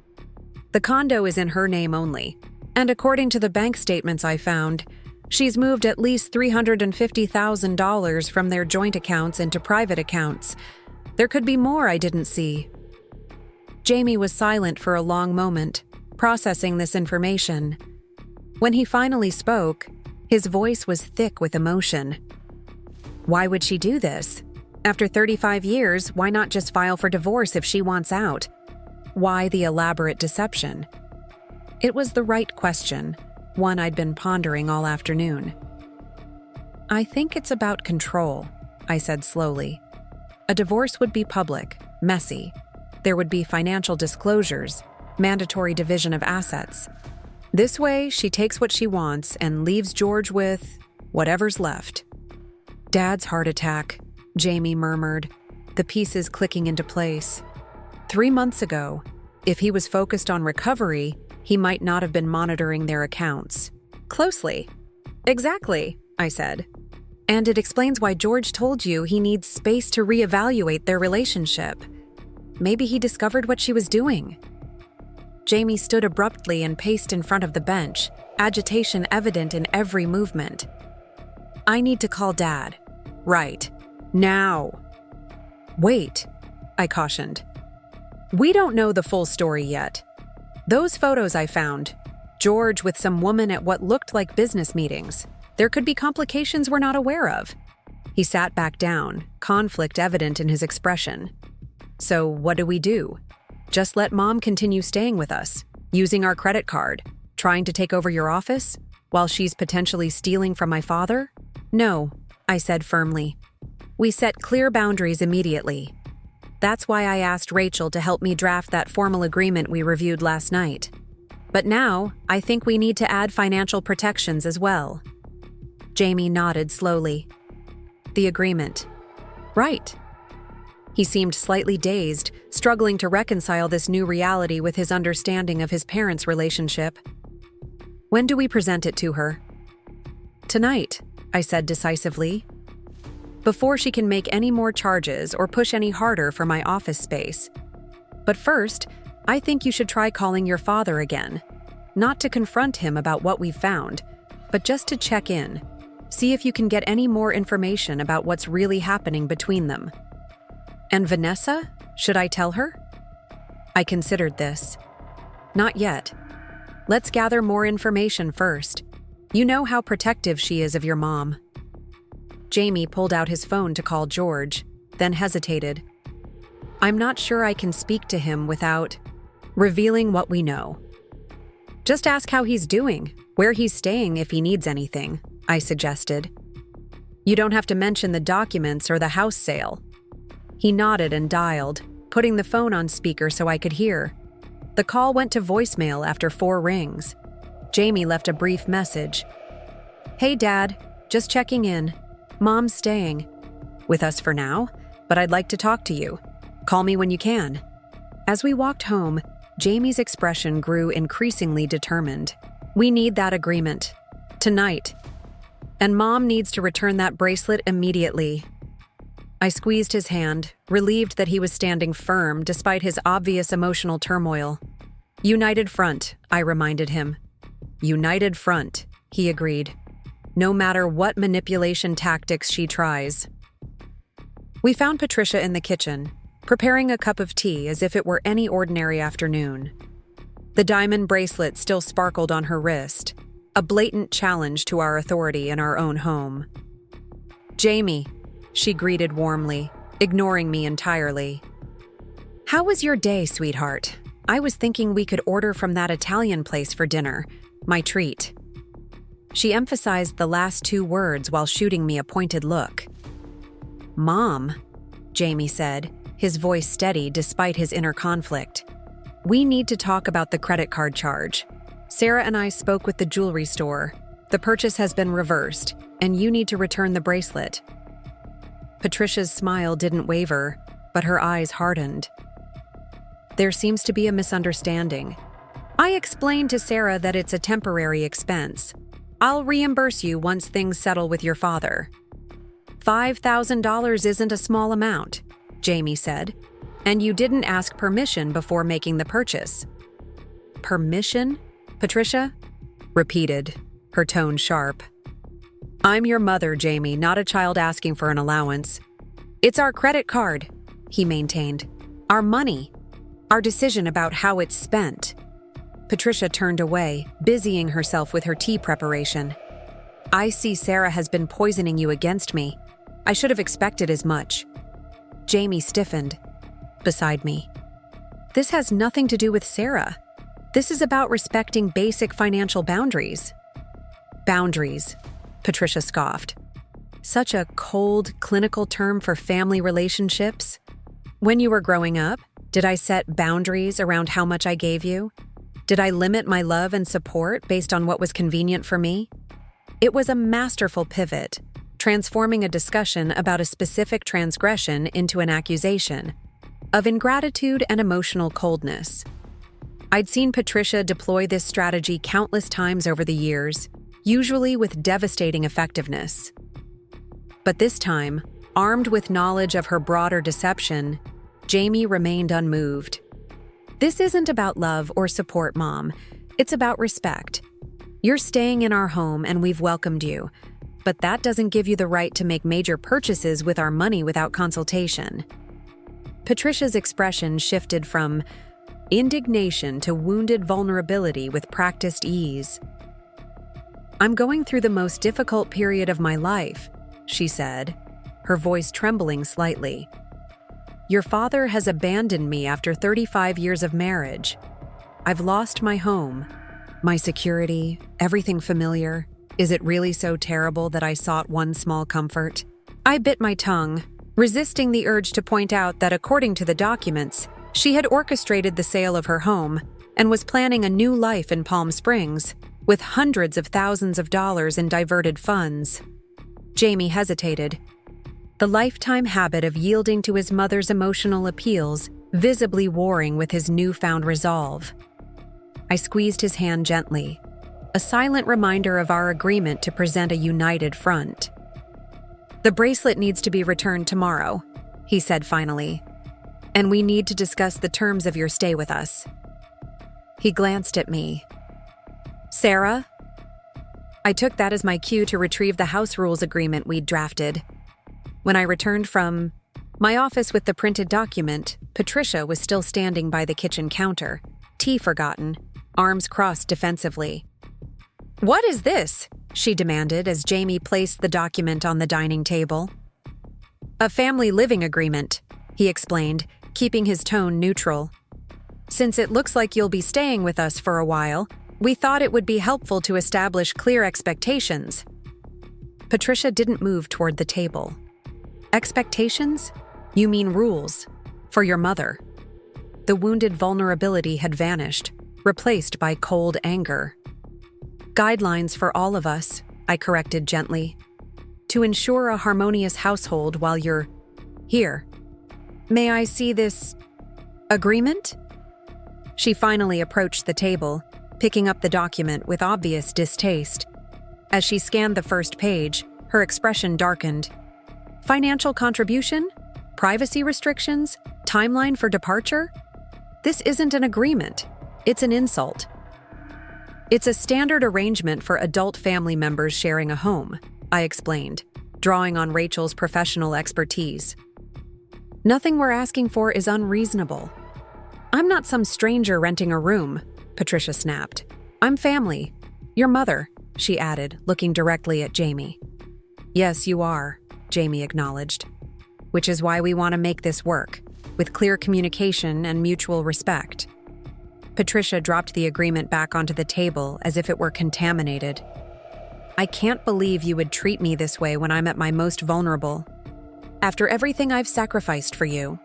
"The condo is in her name only, and according to the bank statements I found, she's moved at least $350,000 from their joint accounts into private accounts. There could be more I didn't see." Jamie was silent for a long moment, processing this information. When he finally spoke, his voice was thick with emotion. "Why would she do this? After 35 years, why not just file for divorce if she wants out? Why the elaborate deception?" It was the right question, one I'd been pondering all afternoon. "I think it's about control," I said slowly. "A divorce would be public, messy. There would be financial disclosures, mandatory division of assets. This way, she takes what she wants and leaves George with whatever's left." "Dad's heart attack," Jamie murmured, the pieces clicking into place. 3 months ago, if he was focused on recovery, he might not have been monitoring their accounts closely. "Exactly," I said. "And it explains why George told you he needs space to reevaluate their relationship. Maybe he discovered what she was doing." Jamie stood abruptly and paced in front of the bench, agitation evident in every movement. "I need to call Dad. Right. Now." "Wait," I cautioned. "We don't know the full story yet. Those photos I found, George with some woman at what looked like business meetings. There could be complications we're not aware of." He sat back down, conflict evident in his expression. "So what do we do? Just let Mom continue staying with us, using our credit card, trying to take over your office, while she's potentially stealing from my father?" "No," I said firmly. "We set clear boundaries immediately. That's why I asked Rachel to help me draft that formal agreement we reviewed last night. But now, I think we need to add financial protections as well." Jamie nodded slowly. "The agreement." "Right." He seemed slightly dazed, struggling to reconcile this new reality with his understanding of his parents' relationship. "When do we present it to her?" "Tonight," I said decisively. "Before she can make any more charges or push any harder for my office space. But first, I think you should try calling your father again. Not to confront him about what we've found, but just to check in, see if you can get any more information about what's really happening between them." "And Vanessa? Should I tell her?" I considered this. "Not yet. Let's gather more information first. You know how protective she is of your mom." Jamie pulled out his phone to call George, then hesitated. "I'm not sure I can speak to him without revealing what we know." "Just ask how he's doing, where he's staying if he needs anything," I suggested. "You don't have to mention the documents or the house sale." He nodded and dialed, putting the phone on speaker so I could hear. The call went to voicemail after 4 rings. Jamie left a brief message. "Hey, Dad, just checking in. Mom's staying with us for now, but I'd like to talk to you. Call me when you can." As we walked home, Jamie's expression grew increasingly determined. "We need that agreement. Tonight. And Mom needs to return that bracelet immediately." I squeezed his hand, relieved that he was standing firm despite his obvious emotional turmoil. "United front," I reminded him. "United front," he agreed. "No matter what manipulation tactics she tries." We found Patricia in the kitchen, preparing a cup of tea as if it were any ordinary afternoon. The diamond bracelet still sparkled on her wrist, a blatant challenge to our authority in our own home. "Jamie," she greeted warmly, ignoring me entirely. "How was your day, sweetheart? I was thinking we could order from that Italian place for dinner. My treat." She emphasized the last 2 words while shooting me a pointed look. "Mom," Jamie said, his voice steady despite his inner conflict. "We need to talk about the credit card charge. Sarah and I spoke with the jewelry store. The purchase has been reversed, and you need to return the bracelet." Patricia's smile didn't waver, but her eyes hardened. "There seems to be a misunderstanding. I explained to Sarah that it's a temporary expense. I'll reimburse you once things settle with your father." $5,000 isn't a small amount, Jamie said, "and you didn't ask permission before making the purchase." "Permission?" Patricia repeated, her tone sharp. "I'm your mother, Jamie, not a child asking for an allowance. It's our credit card," he maintained. "Our money. Our decision about how it's spent." Patricia turned away, busying herself with her tea preparation. "I see Sarah has been poisoning you against me. I should have expected as much." Jamie stiffened beside me. "This has nothing to do with Sarah. This is about respecting basic financial boundaries." "Boundaries," Patricia scoffed. "Such a cold, clinical term for family relationships. When you were growing up, did I set boundaries around how much I gave you? Did I limit my love and support based on what was convenient for me?" It was a masterful pivot, transforming a discussion about a specific transgression into an accusation of ingratitude and emotional coldness. I'd seen Patricia deploy this strategy countless times over the years, usually with devastating effectiveness. But this time, armed with knowledge of her broader deception, Jamie remained unmoved. "This isn't about love or support, Mom. It's about respect. You're staying in our home and we've welcomed you, but that doesn't give you the right to make major purchases with our money without consultation." Patricia's expression shifted from indignation to wounded vulnerability with practiced ease. "I'm going through the most difficult period of my life," she said, her voice trembling slightly. "Your father has abandoned me after 35 years of marriage. I've lost my home, my security, everything familiar. Is it really so terrible that I sought one small comfort?" I bit my tongue, resisting the urge to point out that according to the documents, she had orchestrated the sale of her home and was planning a new life in Palm Springs, with hundreds of thousands of dollars in diverted funds. Jamie hesitated, the lifetime habit of yielding to his mother's emotional appeals visibly warring with his newfound resolve. I squeezed his hand gently, a silent reminder of our agreement to present a united front. "The bracelet needs to be returned tomorrow," he said finally, "and we need to discuss the terms of your stay with us." He glanced at me. "Sarah?" I took that as my cue to retrieve the house rules agreement we'd drafted. When I returned from my office with the printed document, Patricia was still standing by the kitchen counter, tea forgotten, arms crossed defensively. "What is this?" she demanded as Jamie placed the document on the dining table. "A family living agreement," he explained, keeping his tone neutral. "Since it looks like you'll be staying with us for a while, we thought it would be helpful to establish clear expectations." Patricia didn't move toward the table. "Expectations? You mean rules? For your mother?" The wounded vulnerability had vanished, replaced by cold anger. "Guidelines for all of us," I corrected gently. "To ensure a harmonious household while you're here. May I see this agreement?" She finally approached the table, picking up the document with obvious distaste. As she scanned the first page, her expression darkened. "Financial contribution? Privacy restrictions? Timeline for departure? This isn't an agreement. It's an insult." "It's a standard arrangement for adult family members sharing a home," I explained, drawing on Rachel's professional expertise. "Nothing we're asking for is unreasonable." "I'm not some stranger renting a room," Patricia snapped. "I'm family. Your mother," she added, looking directly at Jamie. "Yes, you are," Jamie acknowledged. "Which is why we want to make this work, with clear communication and mutual respect." Patricia dropped the agreement back onto the table as if it were contaminated. "I can't believe you would treat me this way when I'm at my most vulnerable. After everything I've sacrificed for you."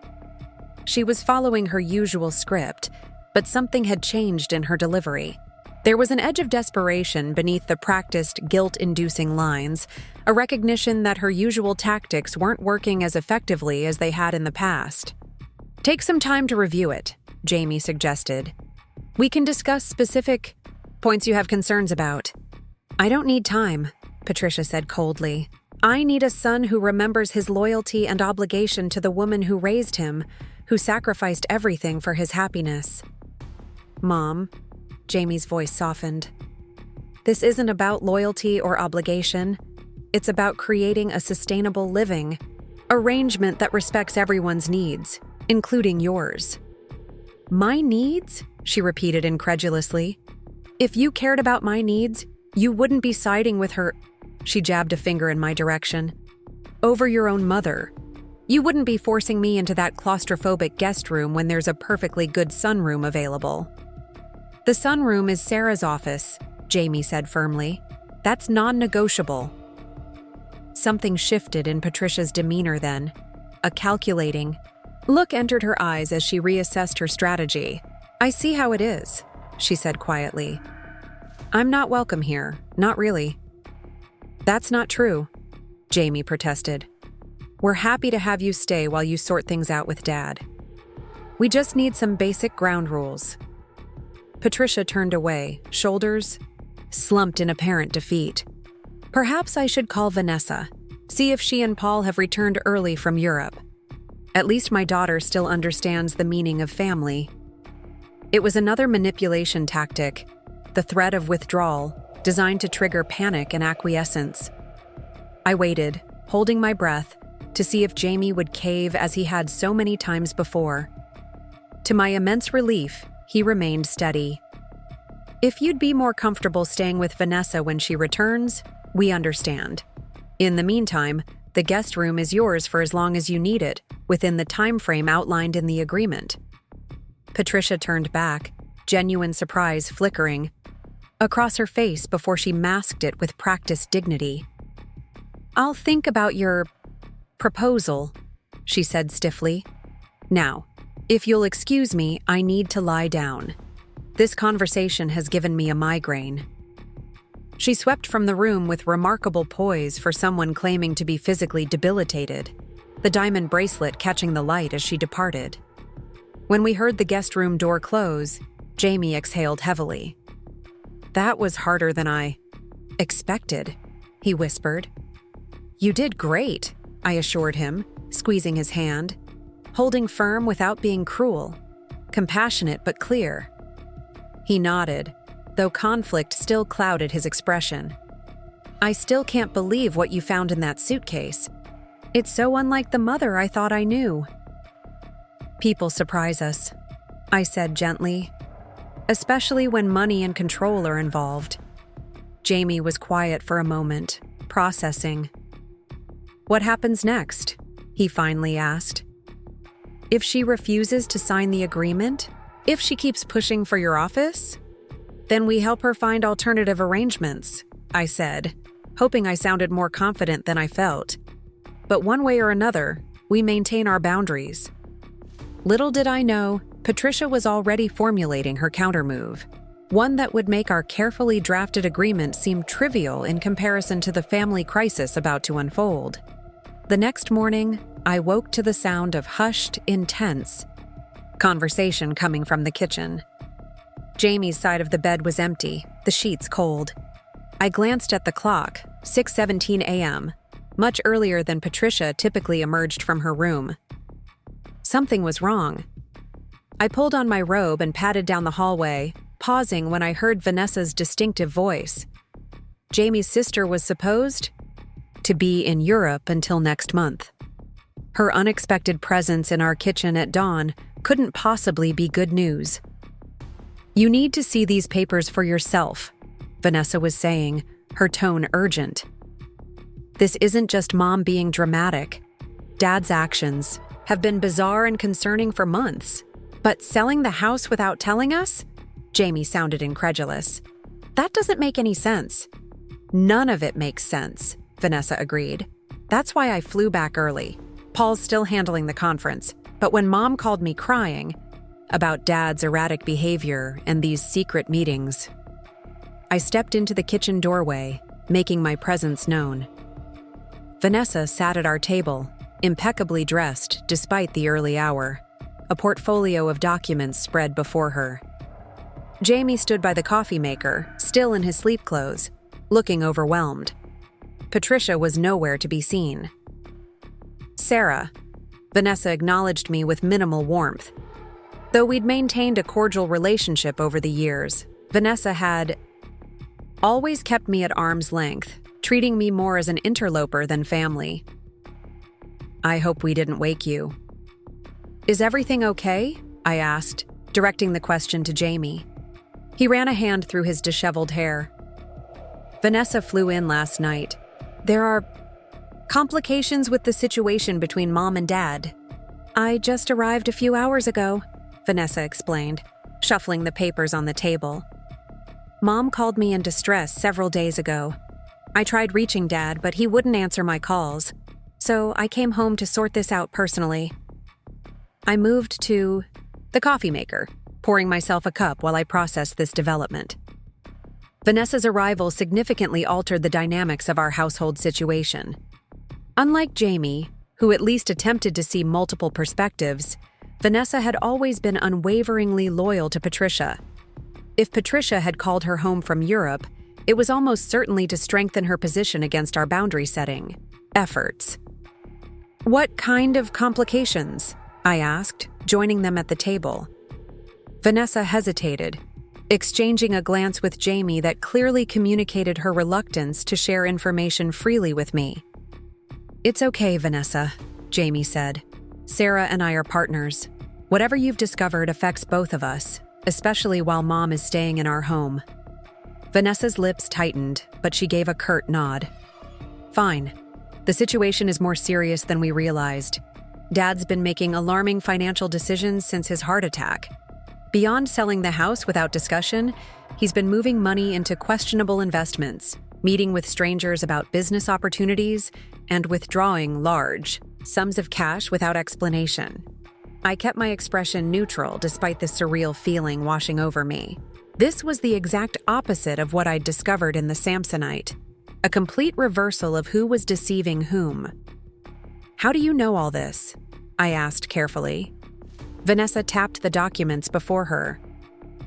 She was following her usual script, but something had changed in her delivery. There was an edge of desperation beneath the practiced, guilt-inducing lines, a recognition that her usual tactics weren't working as effectively as they had in the past. "Take some time to review it," Jamie suggested. "We can discuss specific points you have concerns about." "I don't need time," Patricia said coldly. "I need a son who remembers his loyalty and obligation to the woman who raised him, who sacrificed everything for his happiness." "Mom," Jamie's voice softened. "This isn't about loyalty or obligation. It's about creating a sustainable living arrangement that respects everyone's needs, including yours." "My needs?" she repeated incredulously. "If you cared about my needs, you wouldn't be siding with her," she jabbed a finger in my direction, "over your own mother. You wouldn't be forcing me into that claustrophobic guest room when there's a perfectly good sunroom available." "The sunroom is Sarah's office," Jamie said firmly. "That's non-negotiable." Something shifted in Patricia's demeanor then. A calculating look entered her eyes as she reassessed her strategy. "I see how it is," she said quietly. "I'm not welcome here, not really." "That's not true," Jamie protested. "We're happy to have you stay while you sort things out with Dad. We just need some basic ground rules." Patricia turned away, shoulders slumped in apparent defeat. "Perhaps I should call Vanessa, see if she and Paul have returned early from Europe. At least my daughter still understands the meaning of family." It was another manipulation tactic, the threat of withdrawal, designed to trigger panic and acquiescence. I waited, holding my breath, to see if Jamie would cave as he had so many times before. To my immense relief, he remained steady. "If you'd be more comfortable staying with Vanessa when she returns, we understand. In the meantime, the guest room is yours for as long as you need it, within the time frame outlined in the agreement." Patricia turned back, genuine surprise flickering across her face before she masked it with practiced dignity. "I'll think about your proposal," she said stiffly. "Now, if you'll excuse me, I need to lie down. This conversation has given me a migraine." She swept from the room with remarkable poise for someone claiming to be physically debilitated, the diamond bracelet catching the light as she departed. When we heard the guest room door close, Jamie exhaled heavily. "That was harder than I expected," he whispered. "You did great," I assured him, squeezing his hand, holding firm without being cruel, compassionate but clear. He nodded, though conflict still clouded his expression. "I still can't believe what you found in that suitcase. It's so unlike the mother I thought I knew." "People surprise us," I said gently. especially when money and control are involved. Jamie was quiet for a moment, processing. "What happens next?" he finally asked. "If she refuses to sign the agreement? If she keeps pushing for your office? Then we help her find alternative arrangements," I said, hoping I sounded more confident than I felt. "But one way or another, we maintain our boundaries." Little did I know, Patricia was already formulating her countermove, one that would make our carefully drafted agreement seem trivial in comparison to the family crisis about to unfold. The next morning, I woke to the sound of hushed, intense conversation coming from the kitchen. Jamie's side of the bed was empty, the sheets cold. I glanced at the clock, 6:17 a.m., much earlier than Patricia typically emerged from her room. Something was wrong. I pulled on my robe and padded down the hallway, pausing when I heard Vanessa's distinctive voice. Jamie's sister was supposed to be in Europe until next month. Her unexpected presence in our kitchen at dawn couldn't possibly be good news. "You need to see these papers for yourself," Vanessa was saying, her tone urgent. "This isn't just Mom being dramatic. Dad's actions have been bizarre and concerning for months. But selling the house without telling us?" Jamie sounded incredulous. "That doesn't make any sense." "None of it makes sense," Vanessa agreed. "That's why I flew back early. Paul's still handling the conference, but when Mom called me crying about Dad's erratic behavior and these secret meetings, I stepped into the kitchen doorway, making my presence known. Vanessa sat at our table, impeccably dressed despite the early hour, a portfolio of documents spread before her. Jamie stood by the coffee maker, still in his sleep clothes, looking overwhelmed. Patricia was nowhere to be seen. "Sarah," Vanessa acknowledged me with minimal warmth. Though we'd maintained a cordial relationship over the years, Vanessa had always kept me at arm's length, treating me more as an interloper than family. "I hope we didn't wake you." "Is everything okay?" I asked, directing the question to Jamie. He ran a hand through his disheveled hair. "Vanessa flew in last night. There are complications with the situation between Mom and Dad." "I just arrived a few hours ago," Vanessa explained, shuffling the papers on the table. "Mom called me in distress several days ago. I tried reaching Dad, but he wouldn't answer my calls. So I came home to sort this out personally." I moved to the coffee maker, pouring myself a cup while I processed this development. Vanessa's arrival significantly altered the dynamics of our household situation. Unlike Jamie, who at least attempted to see multiple perspectives, Vanessa had always been unwaveringly loyal to Patricia. If Patricia had called her home from Europe, it was almost certainly to strengthen her position against our boundary-setting efforts. "What kind of complications?" I asked, joining them at the table. Vanessa hesitated, exchanging a glance with Jamie that clearly communicated her reluctance to share information freely with me. "It's okay, Vanessa," Jamie said. "Sarah and I are partners. Whatever you've discovered affects both of us, especially while Mom is staying in our home." Vanessa's lips tightened, but she gave a curt nod. "Fine. The situation is more serious than we realized. Dad's been making alarming financial decisions since his heart attack. Beyond selling the house without discussion, he's been moving money into questionable investments, meeting with strangers about business opportunities, and withdrawing large sums of cash without explanation." I kept my expression neutral despite the surreal feeling washing over me. This was the exact opposite of what I'd discovered in the Samsonite, a complete reversal of who was deceiving whom. "How do you know all this?" I asked carefully. Vanessa tapped the documents before her.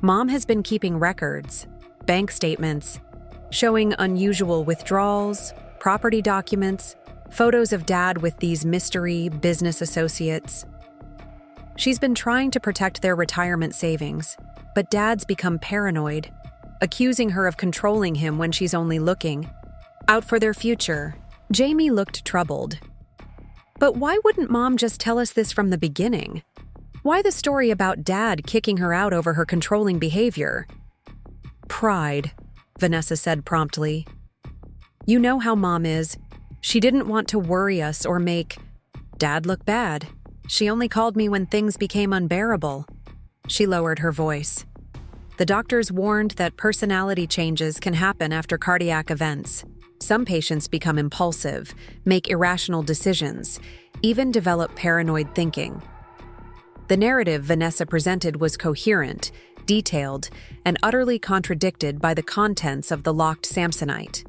"Mom has been keeping records, bank statements, showing unusual withdrawals, property documents, photos of Dad with these mystery business associates. She's been trying to protect their retirement savings, but Dad's become paranoid, accusing her of controlling him when she's only looking out for their future." Jamie looked troubled. "But why wouldn't Mom just tell us this from the beginning? Why the story about Dad kicking her out over her controlling behavior? Pride, Vanessa said promptly. You know how Mom is. She didn't want to worry us or make Dad look bad. She only called me when things became unbearable. She lowered her voice. The doctors warned that personality changes can happen after cardiac events. Some patients become impulsive, make irrational decisions, even develop paranoid thinking. The narrative Vanessa presented was coherent, detailed, and utterly contradicted by the contents of the locked Samsonite.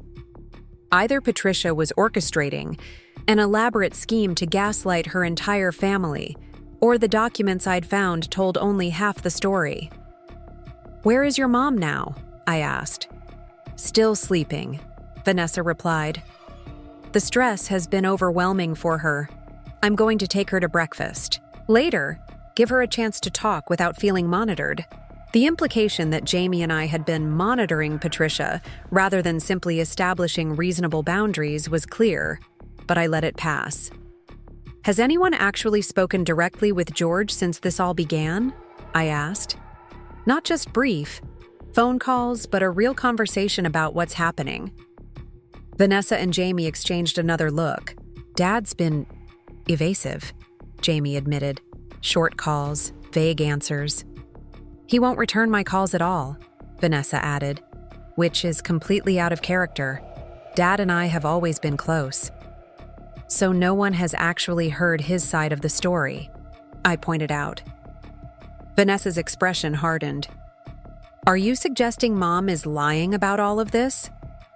Either Patricia was orchestrating an elaborate scheme to gaslight her entire family, or the documents I'd found told only half the story. Where is your mom now? I asked. Still sleeping, Vanessa replied. The stress has been overwhelming for her. I'm going to take her to breakfast. Later, give her a chance to talk without feeling monitored. The implication that Jamie and I had been monitoring Patricia rather than simply establishing reasonable boundaries was clear, but I let it pass. Has anyone actually spoken directly with George since this all began? I asked. Not just brief, phone calls, but a real conversation about what's happening. Vanessa and Jamie exchanged another look. Dad's been evasive, Jamie admitted. Short calls, vague answers. He won't return my calls at all, Vanessa added, which is completely out of character. Dad and I have always been close. So no one has actually heard his side of the story, I pointed out. Vanessa's expression hardened. Are you suggesting Mom is lying about all of this?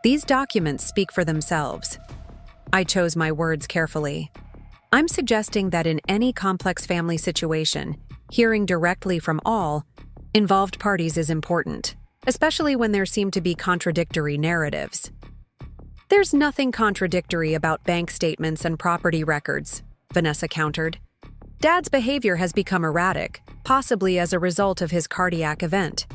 These documents speak for themselves. I chose my words carefully. I'm suggesting that in any complex family situation, hearing directly from all involved parties is important, especially when there seem to be contradictory narratives. There's nothing contradictory about bank statements and property records, Vanessa countered. Dad's behavior has become erratic, possibly as a result of his cardiac event.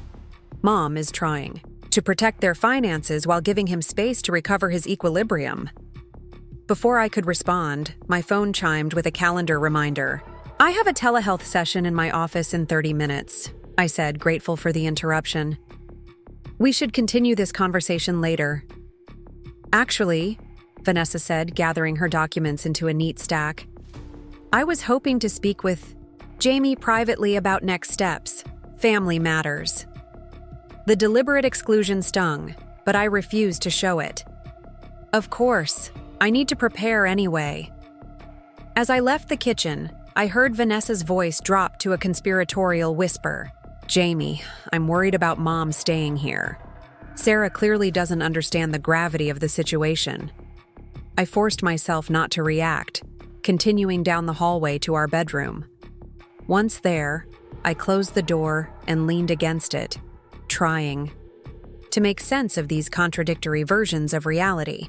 Mom is trying to protect their finances while giving him space to recover his equilibrium. Before I could respond, my phone chimed with a calendar reminder. I have a telehealth session in my office in 30 minutes, I said, grateful for the interruption. We should continue this conversation later. Actually, Vanessa said, gathering her documents into a neat stack, I was hoping to speak with Jamie privately about next steps, family matters. The deliberate exclusion stung, but I refused to show it. Of course, I need to prepare anyway. As I left the kitchen, I heard Vanessa's voice drop to a conspiratorial whisper. Jamie, I'm worried about Mom staying here. Sarah clearly doesn't understand the gravity of the situation. I forced myself not to react, continuing down the hallway to our bedroom. Once there, I closed the door and leaned against it, trying to make sense of these contradictory versions of reality.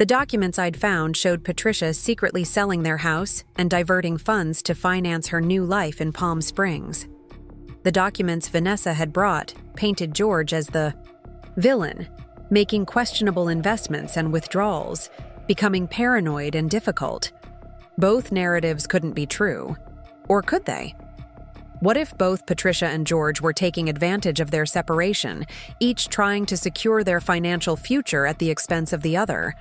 The documents I'd found showed Patricia secretly selling their house and diverting funds to finance her new life in Palm Springs. The documents Vanessa had brought painted George as the villain, making questionable investments and withdrawals, becoming paranoid and difficult. Both narratives couldn't be true. Or could they? What if both Patricia and George were taking advantage of their separation, each trying to secure their financial future at the expense of the other?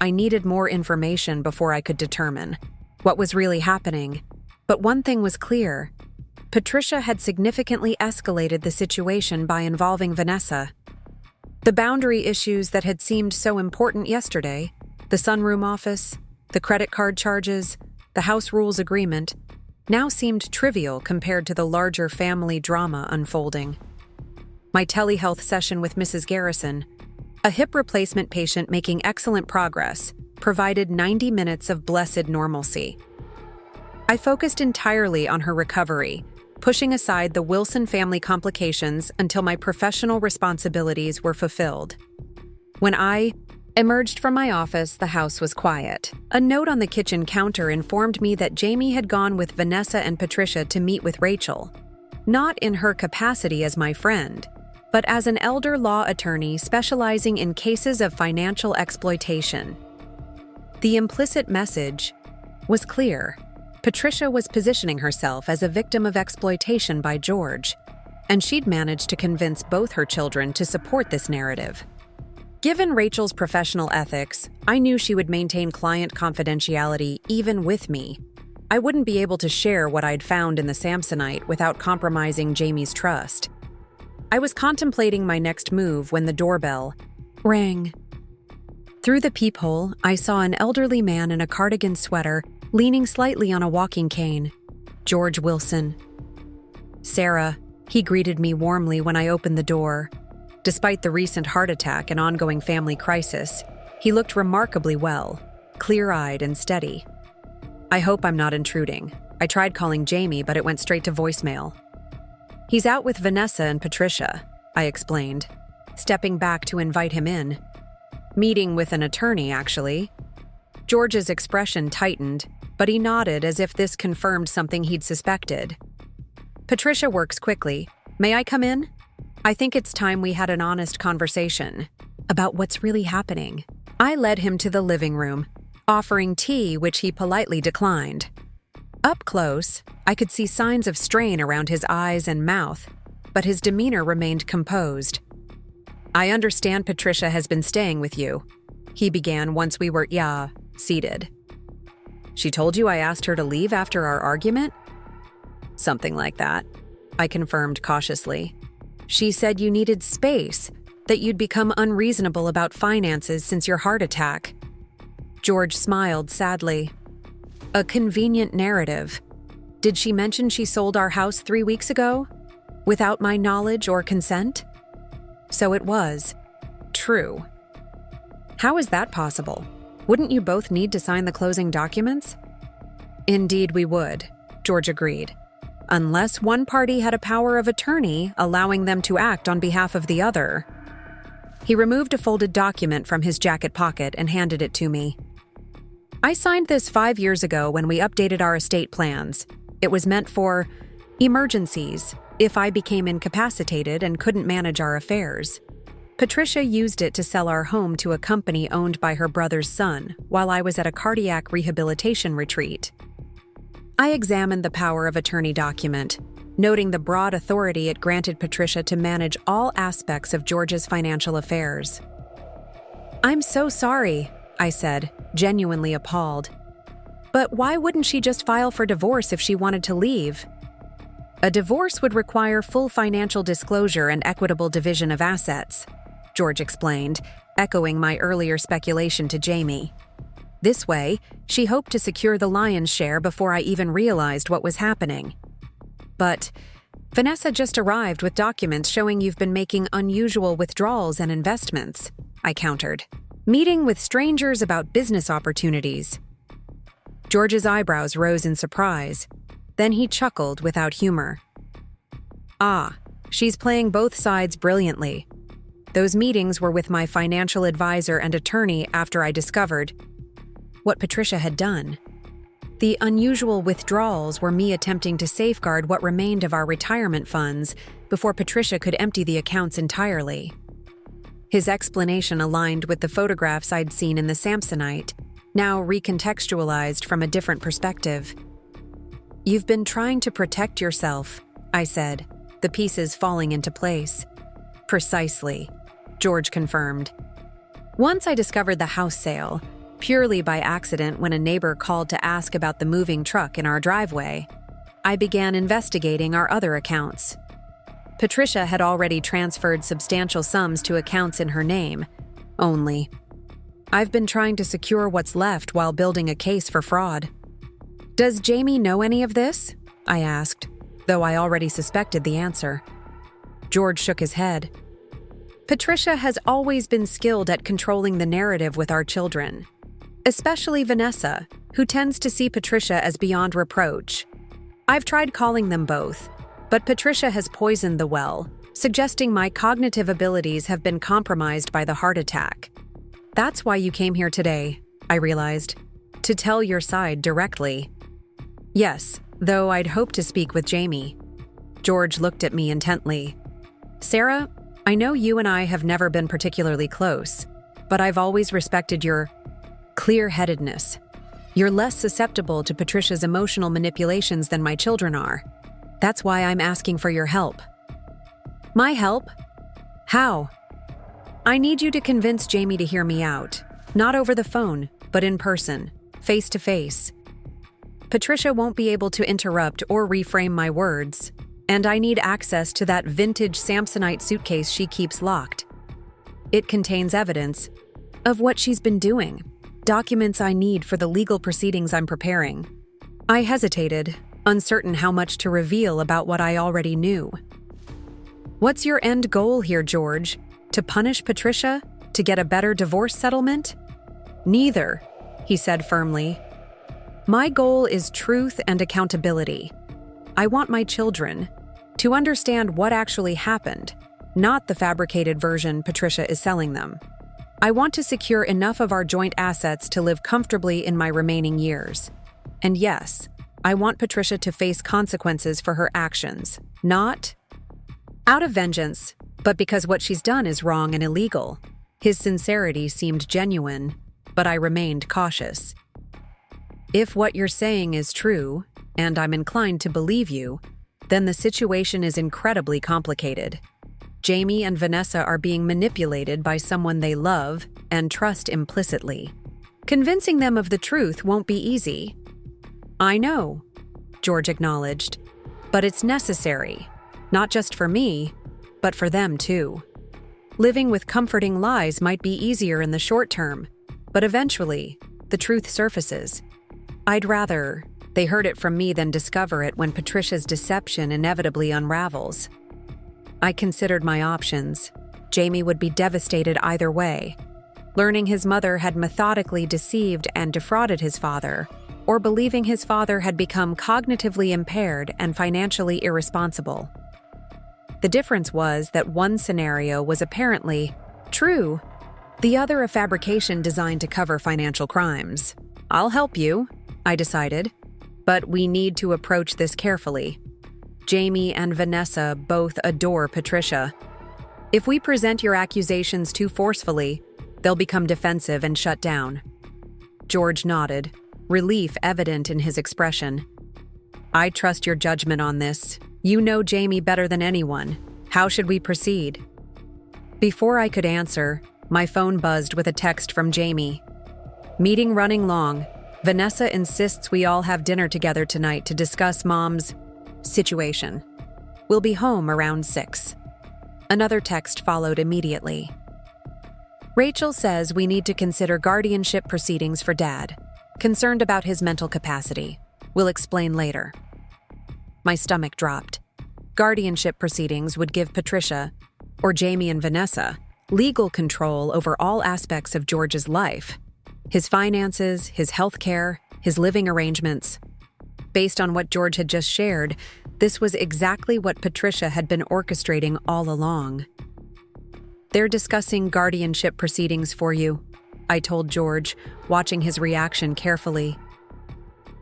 I needed more information before I could determine what was really happening. But one thing was clear. Patricia had significantly escalated the situation by involving Vanessa. The boundary issues that had seemed so important yesterday, the sunroom office, the credit card charges, the house rules agreement, now seemed trivial compared to the larger family drama unfolding. My telehealth session with Mrs. Garrison, a hip replacement patient making excellent progress, provided 90 minutes of blessed normalcy. I focused entirely on her recovery, pushing aside the Wilson family complications until my professional responsibilities were fulfilled. When I emerged from my office, the house was quiet. A note on the kitchen counter informed me that Jamie had gone with Vanessa and Patricia to meet with Rachel, not in her capacity as my friend, but as an elder law attorney specializing in cases of financial exploitation. The implicit message was clear. Patricia was positioning herself as a victim of exploitation by George, and she'd managed to convince both her children to support this narrative. Given Rachel's professional ethics, I knew she would maintain client confidentiality even with me. I wouldn't be able to share what I'd found in the Samsonite without compromising Jamie's trust. I was contemplating my next move when the doorbell rang. Through the peephole, I saw an elderly man in a cardigan sweater leaning slightly on a walking cane. George Wilson. "Sarah," he greeted me warmly when I opened the door. Despite the recent heart attack and ongoing family crisis, he looked remarkably well, clear-eyed and steady. "I hope I'm not intruding. I tried calling Jamie, but it went straight to voicemail." "He's out with Vanessa and Patricia," I explained, stepping back to invite him in. "Meeting with an attorney, actually." George's expression tightened, but he nodded as if this confirmed something he'd suspected. "Patricia works quickly. May I come in? I think it's time we had an honest conversation about what's really happening." I led him to the living room, offering tea, which he politely declined. Up close, I could see signs of strain around his eyes and mouth, but his demeanor remained composed. "I understand Patricia has been staying with you," he began once we were, seated. "She told you I asked her to leave after our argument?" "Something like that," I confirmed cautiously. "She said you needed space, that you'd become unreasonable about finances since your heart attack." George smiled sadly. "A convenient narrative. Did she mention she sold our house 3 weeks ago? Without my knowledge or consent?" "So it was. True." "How is that possible? Wouldn't you both need to sign the closing documents?" "Indeed we would," George agreed. "Unless one party had a power of attorney allowing them to act on behalf of the other." He removed a folded document from his jacket pocket and handed it to me. "I signed this 5 years ago when we updated our estate plans. It was meant for emergencies, if I became incapacitated and couldn't manage our affairs. Patricia used it to sell our home to a company owned by her brother's son while I was at a cardiac rehabilitation retreat." I examined the power of attorney document, noting the broad authority it granted Patricia to manage all aspects of George's financial affairs. "I'm so sorry," I said, genuinely appalled. "But why wouldn't she just file for divorce if she wanted to leave?" "A divorce would require full financial disclosure and equitable division of assets," George explained, echoing my earlier speculation to Jamie. This way, she hoped to secure the lion's share before I even realized what was happening. "But Vanessa just arrived with documents showing you've been making unusual withdrawals and investments," I countered. "Meeting with strangers about business opportunities." George's eyebrows rose in surprise. Then he chuckled without humor. "Ah, she's playing both sides brilliantly. Those meetings were with my financial advisor and attorney after I discovered what Patricia had done. The unusual withdrawals were me attempting to safeguard what remained of our retirement funds before Patricia could empty the accounts entirely." His explanation aligned with the photographs I'd seen in the Samsonite, now recontextualized from a different perspective. "You've been trying to protect yourself," I said, the pieces falling into place. "Precisely," George confirmed. "Once I discovered the house sale, purely by accident when a neighbor called to ask about the moving truck in our driveway, I began investigating our other accounts. Patricia had already transferred substantial sums to accounts in her name, only. I've been trying to secure what's left while building a case for fraud." "Does Jamie know any of this?" I asked, though I already suspected the answer. George shook his head. "Patricia has always been skilled at controlling the narrative with our children. Especially Vanessa, who tends to see Patricia as beyond reproach. I've tried calling them both, but Patricia has poisoned the well, suggesting my cognitive abilities have been compromised by the heart attack. That's why you came here today," I realized, "to tell your side directly." "Yes, though I'd hoped to speak with Jamie." George looked at me intently. "Sarah, I know you and I have never been particularly close, but I've always respected your clear-headedness. You're less susceptible to Patricia's emotional manipulations than my children are. That's why I'm asking for your help." "My help? How?" "I need you to convince Jamie to hear me out. Not over the phone, but in person, face to face. Patricia won't be able to interrupt or reframe my words, and I need access to that vintage Samsonite suitcase she keeps locked. It contains evidence of what she's been doing, documents I need for the legal proceedings I'm preparing." I hesitated, uncertain how much to reveal about what I already knew. "What's your end goal here, George? To punish Patricia? To get a better divorce settlement?" "Neither," he said firmly. "My goal is truth and accountability. I want my children to understand what actually happened, not the fabricated version Patricia is selling them. I want to secure enough of our joint assets to live comfortably in my remaining years. And yes, I want Patricia to face consequences for her actions, not out of vengeance, but because what she's done is wrong and illegal." His sincerity seemed genuine, but I remained cautious. "If what you're saying is true, and I'm inclined to believe you, then the situation is incredibly complicated. Jamie and Vanessa are being manipulated by someone they love and trust implicitly. Convincing them of the truth won't be easy." "I know," George acknowledged, "but it's necessary, not just for me, but for them too. Living with comforting lies might be easier in the short term, but eventually, the truth surfaces. I'd rather they heard it from me than discover it when Patricia's deception inevitably unravels." I considered my options. Jamie would be devastated either way. Learning his mother had methodically deceived and defrauded his father, or believing his father had become cognitively impaired and financially irresponsible. The difference was that one scenario was apparently true, the other a fabrication designed to cover financial crimes. "I'll help you," I decided, "but we need to approach this carefully. Jamie and Vanessa both adore Patricia. If we present your accusations too forcefully, they'll become defensive and shut down." George nodded, relief evident in his expression. "I trust your judgment on this. You know Jamie better than anyone. How should we proceed?" Before I could answer, my phone buzzed with a text from Jamie. "Meeting running long. Vanessa insists we all have dinner together tonight to discuss Mom's situation. We'll be home around 6. Another text followed immediately. "Rachel says we need to consider guardianship proceedings for Dad. Concerned about his mental capacity. We'll explain later." My stomach dropped. Guardianship proceedings would give Patricia, or Jamie and Vanessa, legal control over all aspects of George's life. His finances, his health care, his living arrangements. Based on what George had just shared, this was exactly what Patricia had been orchestrating all along. "They're discussing guardianship proceedings for you," I told George, watching his reaction carefully.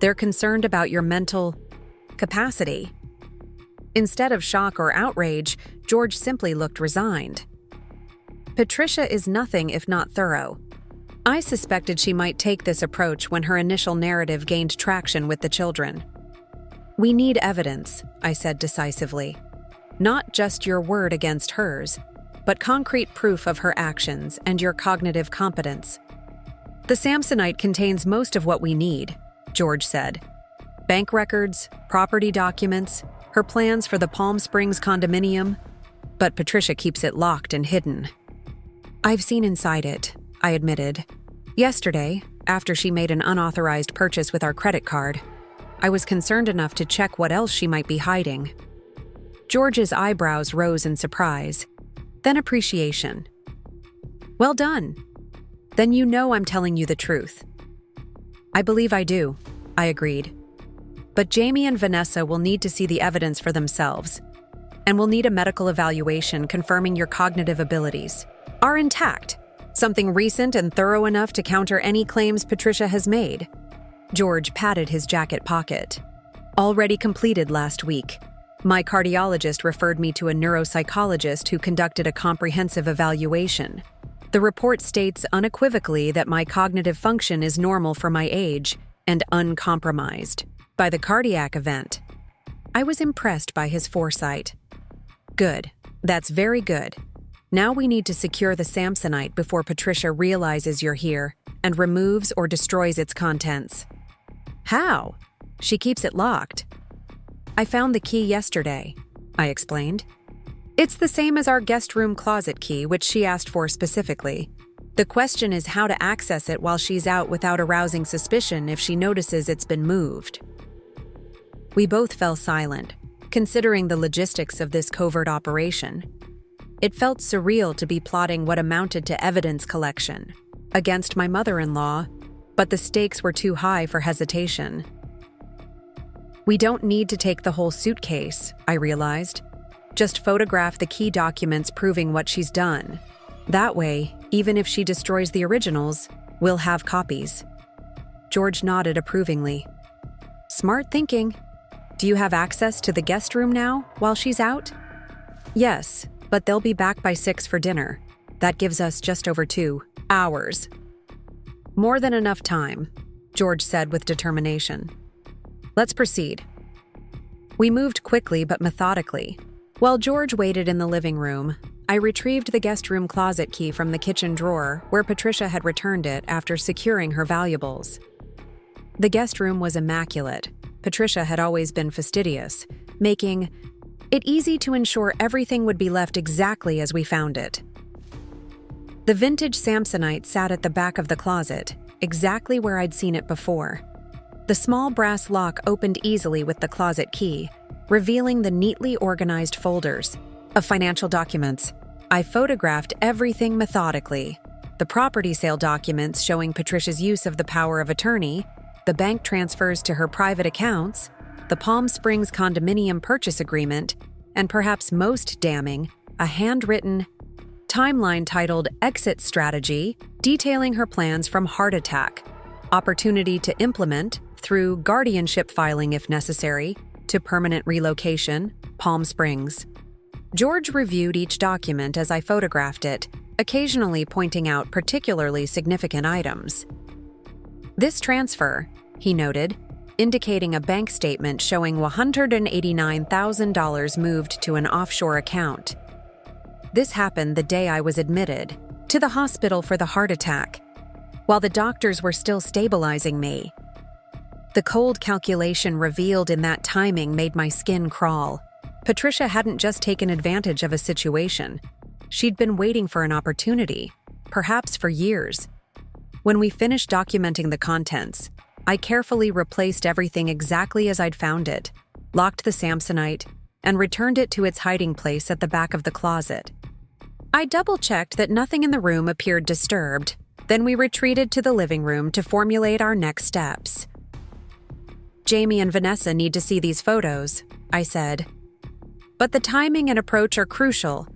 "They're concerned about your mental capacity." Instead of shock or outrage, George simply looked resigned. Patricia is nothing if not thorough. I suspected she might take this approach when her initial narrative gained traction with the children. "We need evidence," I said decisively. "Not just your word against hers, but concrete proof of her actions and your cognitive competence." "The Samsonite contains most of what we need," George said. "Bank records, property documents, her plans for the Palm Springs condominium, but Patricia keeps it locked and hidden." "I've seen inside it," I admitted. "Yesterday, after she made an unauthorized purchase with our credit card, I was concerned enough to check what else she might be hiding." George's eyebrows rose in surprise, then appreciation. "Well done. Then you know I'm telling you the truth." "I believe I do," I agreed. "But Jamie and Vanessa will need to see the evidence for themselves, and will need a medical evaluation confirming your cognitive abilities are intact. Something recent and thorough enough to counter any claims Patricia has made." George patted his jacket pocket. "Already completed last week. My cardiologist referred me to a neuropsychologist who conducted a comprehensive evaluation. The report states unequivocally that my cognitive function is normal for my age and uncompromised by the cardiac event. I was impressed by his foresight. Good. That's very good. Now we need to secure the Samsonite before Patricia realizes you're here and removes or destroys its contents. How? She keeps it locked. I found the key yesterday, I explained. It's the same as our guest room closet key, which she asked for specifically. The question is how to access it while she's out without arousing suspicion if she notices it's been moved. We both fell silent, considering the logistics of this covert operation. It felt surreal to be plotting what amounted to evidence collection against my mother-in-law, but the stakes were too high for hesitation. We don't need to take the whole suitcase, I realized. Just photograph the key documents proving what she's done. That way, even if she destroys the originals, we'll have copies. George nodded approvingly. Smart thinking. Do you have access to the guest room now, while she's out? Yes, but they'll be back by 6 for dinner. That gives us just over 2 hours. More than enough time, George said with determination. Let's proceed. We moved quickly but methodically. While George waited in the living room, I retrieved the guest room closet key from the kitchen drawer where Patricia had returned it after securing her valuables. The guest room was immaculate. Patricia had always been fastidious, making it easy to ensure everything would be left exactly as we found it. The vintage Samsonite sat at the back of the closet, exactly where I'd seen it before. The small brass lock opened easily with the closet key, revealing the neatly organized folders of financial documents. I photographed everything methodically. The property sale documents showing Patricia's use of the power of attorney, the bank transfers to her private accounts, the Palm Springs condominium purchase agreement, and perhaps most damning, a handwritten timeline titled Exit Strategy, detailing her plans from heart attack, opportunity to implement through guardianship filing if necessary, to permanent relocation, Palm Springs. George reviewed each document as I photographed it, occasionally pointing out particularly significant items. This transfer, he noted, indicating a bank statement showing $189,000 moved to an offshore account. This happened the day I was admitted to the hospital for the heart attack, while the doctors were still stabilizing me. The cold calculation revealed in that timing made my skin crawl. Patricia hadn't just taken advantage of a situation. She'd been waiting for an opportunity, perhaps for years. When we finished documenting the contents, I carefully replaced everything exactly as I'd found it, locked the Samsonite, and returned it to its hiding place at the back of the closet. I double-checked that nothing in the room appeared disturbed. Then we retreated to the living room to formulate our next steps. Jamie and Vanessa need to see these photos, I said. But the timing and approach are crucial.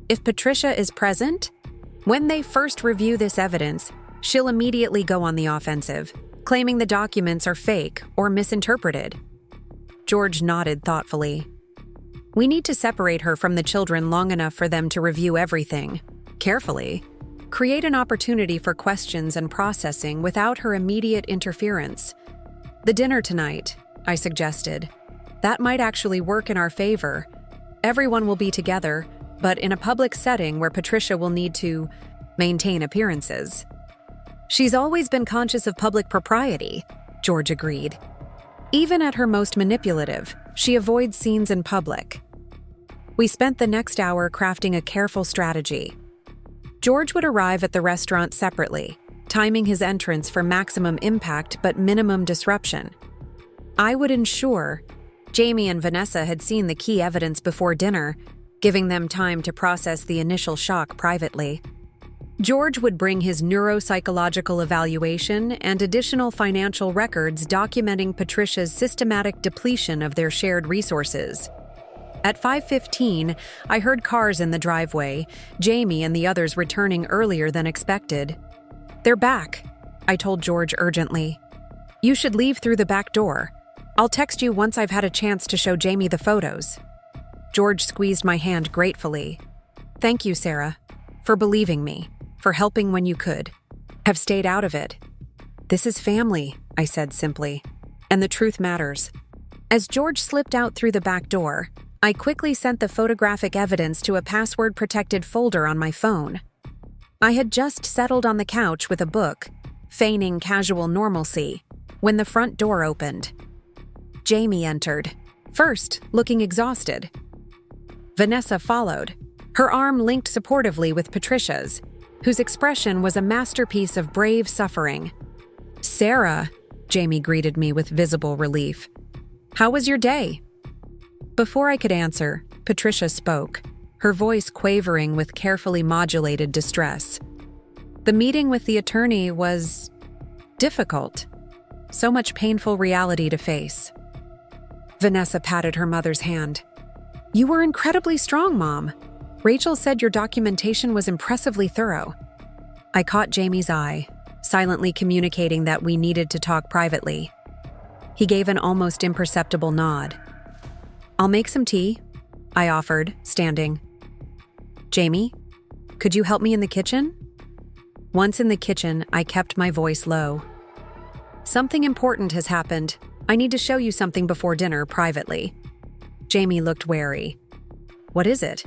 If Patricia is present, when they first review this evidence, she'll immediately go on the offensive, claiming the documents are fake or misinterpreted. George nodded thoughtfully. We need to separate her from the children long enough for them to review everything, carefully. Create an opportunity for questions and processing without her immediate interference. The dinner tonight, I suggested. That might actually work in our favor. Everyone will be together, but in a public setting where Patricia will need to maintain appearances. She's always been conscious of public propriety, George agreed. Even at her most manipulative, she avoids scenes in public. We spent the next hour crafting a careful strategy. George would arrive at the restaurant separately, timing his entrance for maximum impact but minimum disruption. I would ensure Jamie and Vanessa had seen the key evidence before dinner, giving them time to process the initial shock privately. George would bring his neuropsychological evaluation and additional financial records documenting Patricia's systematic depletion of their shared resources. At 5:15, I heard cars in the driveway, Jamie and the others returning earlier than expected. They're back, I told George urgently. You should leave through the back door. I'll text you once I've had a chance to show Jamie the photos. George squeezed my hand gratefully. Thank you, Sarah, for believing me, for helping when you could. Have stayed out of it. This is family, I said simply. And the truth matters. As George slipped out through the back door, I quickly sent the photographic evidence to a password-protected folder on my phone. I had just settled on the couch with a book, feigning casual normalcy, when the front door opened. Jamie entered, first looking exhausted. Vanessa followed, her arm linked supportively with Patricia's, whose expression was a masterpiece of brave suffering. "Sarah," Jamie greeted me with visible relief. "How was your day?" Before I could answer, Patricia spoke, her voice quavering with carefully modulated distress. The meeting with the attorney was difficult. So much painful reality to face. Vanessa patted her mother's hand. "You were incredibly strong, Mom. Rachel said your documentation was impressively thorough." I caught Jamie's eye, silently communicating that we needed to talk privately. He gave an almost imperceptible nod. "I'll make some tea," I offered, standing. "Jamie, could you help me in the kitchen?" Once in the kitchen, I kept my voice low. "Something important has happened. I need to show you something before dinner, privately." Jamie looked wary. "What is it?"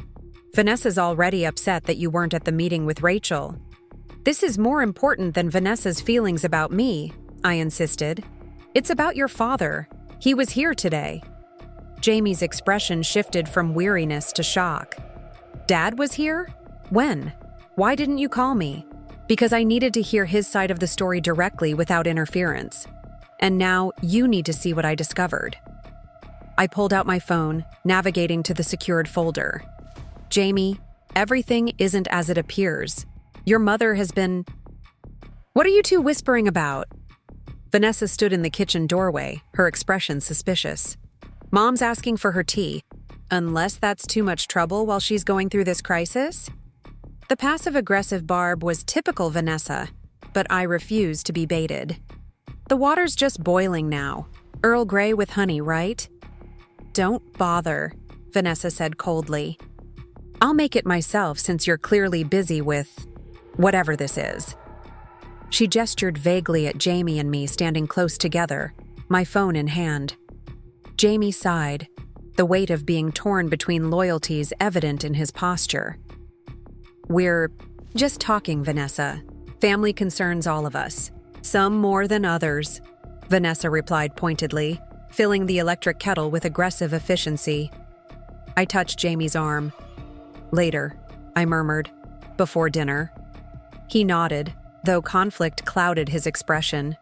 "Vanessa's already upset that you weren't at the meeting with Rachel." "This is more important than Vanessa's feelings about me," I insisted. "It's about your father. He was here today." Jamie's expression shifted from weariness to shock. "Dad was here? When? Why didn't you call me?" "Because I needed to hear his side of the story directly without interference. And now you need to see what I discovered." I pulled out my phone, navigating to the secured folder. "Jamie, everything isn't as it appears. Your mother has been—" "What are you two whispering about?" Vanessa stood in the kitchen doorway, her expression suspicious. "Mom's asking for her tea. Unless that's too much trouble while she's going through this crisis?" The passive-aggressive barb was typical Vanessa, but I refused to be baited. "The water's just boiling now. Earl Grey with honey, right?" "Don't bother," Vanessa said coldly. "I'll make it myself since you're clearly busy with whatever this is." She gestured vaguely at Jamie and me standing close together, my phone in hand. Jamie sighed, the weight of being torn between loyalties evident in his posture. "We're just talking, Vanessa. Family concerns all of us. Some more than others," Vanessa replied pointedly, filling the electric kettle with aggressive efficiency. I touched Jamie's arm. "Later," I murmured, "before dinner." He nodded, though conflict clouded his expression.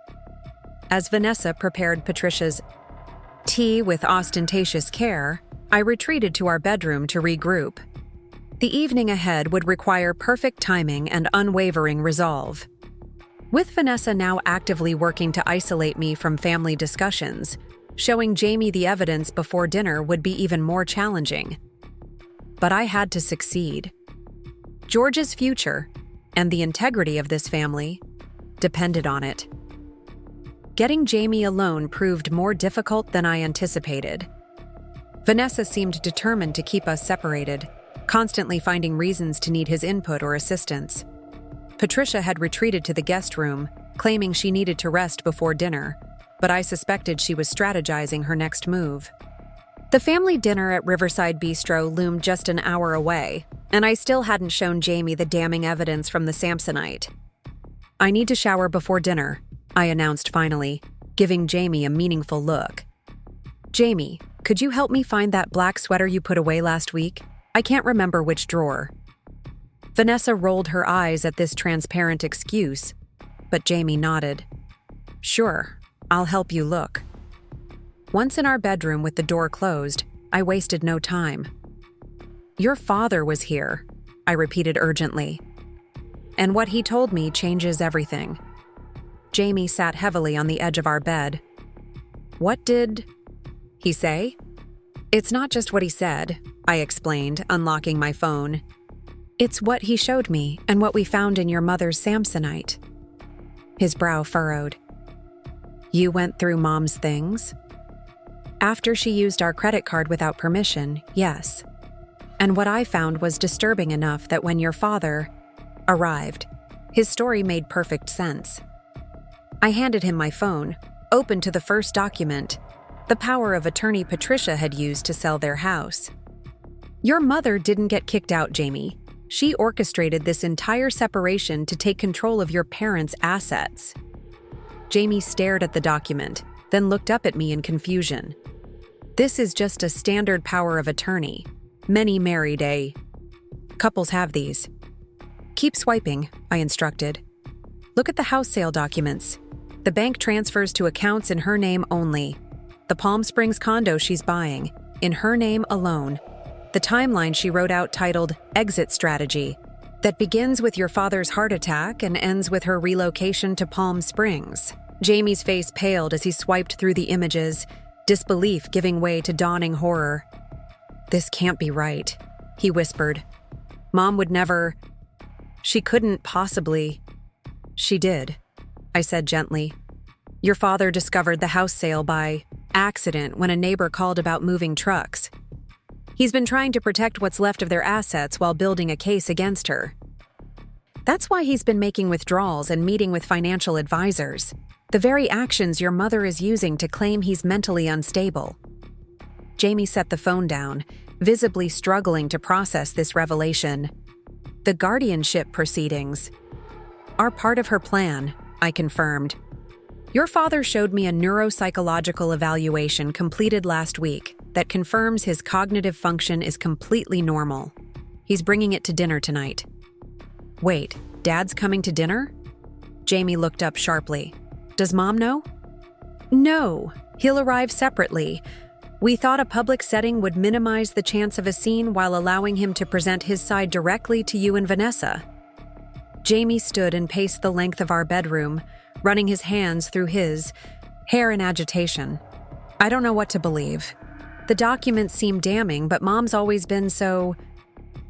As Vanessa prepared Patricia's tea with ostentatious care, I retreated to our bedroom to regroup. The evening ahead would require perfect timing and unwavering resolve. With Vanessa now actively working to isolate me from family discussions, showing Jamie the evidence before dinner would be even more challenging. But I had to succeed. George's future, and the integrity of this family, depended on it. Getting Jamie alone proved more difficult than I anticipated. Vanessa seemed determined to keep us separated, constantly finding reasons to need his input or assistance. Patricia had retreated to the guest room, claiming she needed to rest before dinner, but I suspected she was strategizing her next move. The family dinner at Riverside Bistro loomed just an hour away, and I still hadn't shown Jamie the damning evidence from the Samsonite. "I need to shower before dinner," I announced finally, giving Jamie a meaningful look. "Jamie, could you help me find that black sweater you put away last week? I can't remember which drawer." Vanessa rolled her eyes at this transparent excuse, but Jamie nodded. "Sure, I'll help you look." Once in our bedroom with the door closed, I wasted no time. "Your father was here," I repeated urgently. "And what he told me changes everything." Jamie sat heavily on the edge of our bed. "What did he say?" "It's not just what he said," I explained, unlocking my phone. "It's what he showed me and what we found in your mother's Samsonite." His brow furrowed. "You went through Mom's things?" "After she used our credit card without permission, yes. And what I found was disturbing enough that when your father arrived, his story made perfect sense." I handed him my phone, opened to the first document, the power of attorney Patricia had used to sell their house. Your mother didn't get kicked out, Jamie. She orchestrated this entire separation to take control of your parents' assets. Jamie stared at the document, then looked up at me in confusion. This is just a standard power of attorney. Many married couples have these. Keep swiping, I instructed. Look at the house sale documents. The bank transfers to accounts in her name only. The Palm Springs condo she's buying, in her name alone. The timeline she wrote out titled Exit Strategy, that begins with your father's heart attack and ends with her relocation to Palm Springs. Jamie's face paled as he swiped through the images, disbelief giving way to dawning horror. This can't be right, he whispered. Mom would never. She couldn't possibly. She did, I said gently. Your father discovered the house sale by accident when a neighbor called about moving trucks. He's been trying to protect what's left of their assets while building a case against her. That's why he's been making withdrawals and meeting with financial advisors, the very actions your mother is using to claim he's mentally unstable. Jamie set the phone down, visibly struggling to process this revelation. The guardianship proceedings are part of her plan, I confirmed. Your father showed me a neuropsychological evaluation completed last week that confirms his cognitive function is completely normal. He's bringing it to dinner tonight. Wait, Dad's coming to dinner? Jamie looked up sharply. Does Mom know? No, he'll arrive separately. We thought a public setting would minimize the chance of a scene while allowing him to present his side directly to you and Vanessa. Jamie stood and paced the length of our bedroom, running his hands through his hair in agitation. I don't know what to believe. The documents seem damning, but Mom's always been so…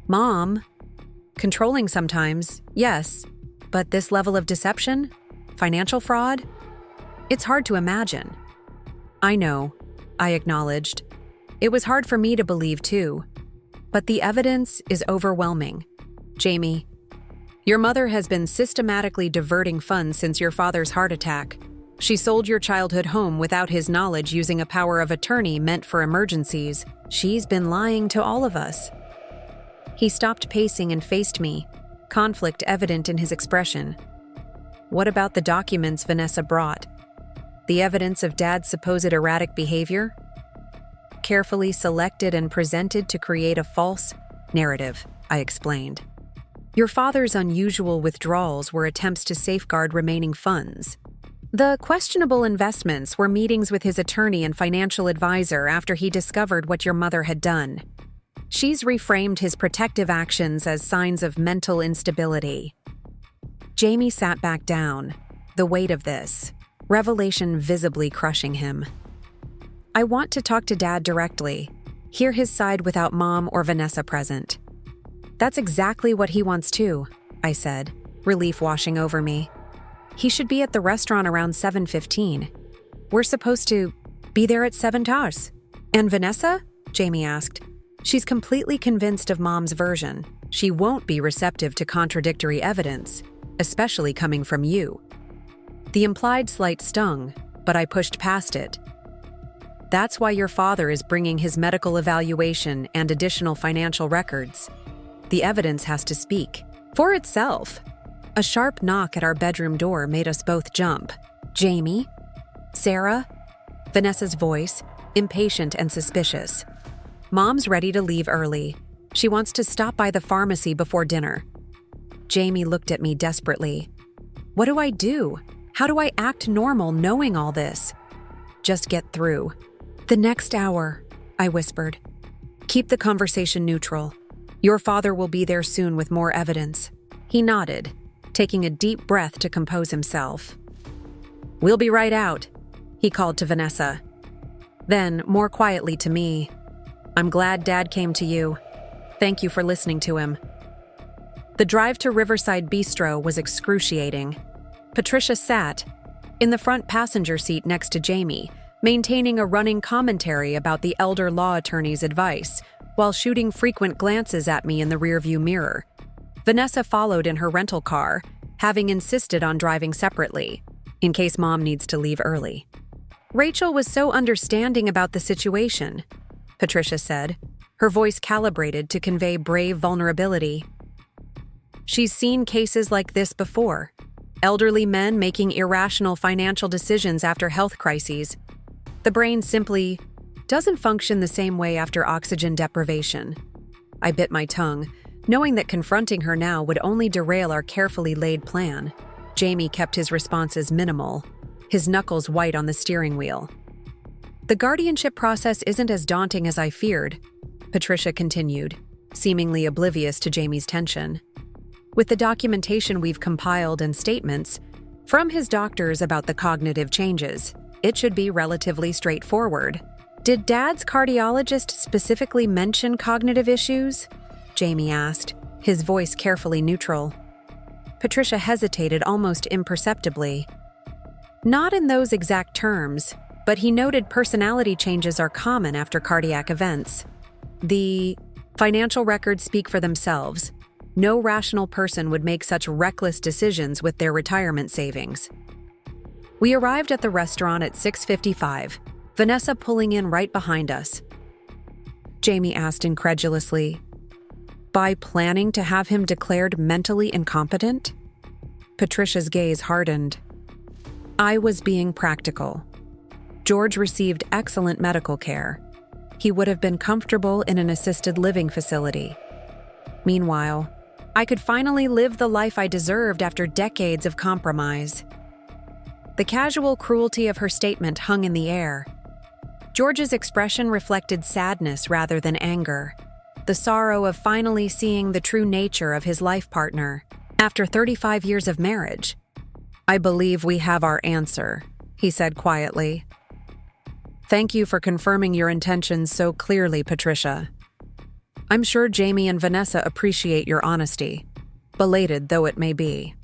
Mom? Controlling sometimes, yes. But this level of deception? Financial fraud? It's hard to imagine. I know, I acknowledged. It was hard for me to believe too. But the evidence is overwhelming. Jamie, your mother has been systematically diverting funds since your father's heart attack. She sold your childhood home without his knowledge using a power of attorney meant for emergencies. She's been lying to all of us. He stopped pacing and faced me, conflict evident in his expression. What about the documents Vanessa brought? The evidence of Dad's supposed erratic behavior? Carefully selected and presented to create a false narrative, I explained. Your father's unusual withdrawals were attempts to safeguard remaining funds. The questionable investments were meetings with his attorney and financial advisor after he discovered what your mother had done. She's reframed his protective actions as signs of mental instability. Jamie sat back down, the weight of this revelation visibly crushing him. I want to talk to Dad directly, hear his side without Mom or Vanessa present. That's exactly what he wants too, I said, relief washing over me. He should be at the restaurant around 7:15. We're supposed to be there at 7 tars. And Vanessa? Jamie asked. She's completely convinced of Mom's version. She won't be receptive to contradictory evidence, especially coming from you. The implied slight stung, but I pushed past it. That's why your father is bringing his medical evaluation and additional financial records. The evidence has to speak for itself. A sharp knock at our bedroom door made us both jump. Jamie? Sarah? Vanessa's voice, impatient and suspicious. Mom's ready to leave early. She wants to stop by the pharmacy before dinner. Jamie looked at me desperately. What do I do? How do I act normal knowing all this? Just get through. The next hour, I whispered. Keep the conversation neutral. Your father will be there soon with more evidence. He nodded, taking a deep breath to compose himself. We'll be right out, he called to Vanessa. Then, more quietly to me, I'm glad Dad came to you. Thank you for listening to him. The drive to Riverside Bistro was excruciating. Patricia sat in the front passenger seat next to Jamie, maintaining a running commentary about the elder law attorney's advice, while shooting frequent glances at me in the rearview mirror. Vanessa followed in her rental car, having insisted on driving separately, in case Mom needs to leave early. Rachel was so understanding about the situation, Patricia said, her voice calibrated to convey brave vulnerability. She's seen cases like this before. Elderly men making irrational financial decisions after health crises. The brain simply doesn't function the same way after oxygen deprivation. I bit my tongue, knowing that confronting her now would only derail our carefully laid plan. Jamie kept his responses minimal, his knuckles white on the steering wheel. The guardianship process isn't as daunting as I feared, Patricia continued, seemingly oblivious to Jamie's tension. With the documentation we've compiled and statements from his doctors about the cognitive changes, it should be relatively straightforward. Did Dad's cardiologist specifically mention cognitive issues? Jamie asked, his voice carefully neutral. Patricia hesitated almost imperceptibly. Not in those exact terms, but he noted personality changes are common after cardiac events. The financial records speak for themselves. No rational person would make such reckless decisions with their retirement savings. We arrived at the restaurant at 6:55, Vanessa pulling in right behind us. Jamie asked incredulously, "By planning to have him declared mentally incompetent?" Patricia's gaze hardened. I was being practical. George received excellent medical care. He would have been comfortable in an assisted living facility. Meanwhile, I could finally live the life I deserved after decades of compromise. The casual cruelty of her statement hung in the air. George's expression reflected sadness rather than anger, the sorrow of finally seeing the true nature of his life partner after 35 years of marriage. "I believe we have our answer," he said quietly. "Thank you for confirming your intentions so clearly, Patricia. I'm sure Jamie and Vanessa appreciate your honesty, belated though it may be."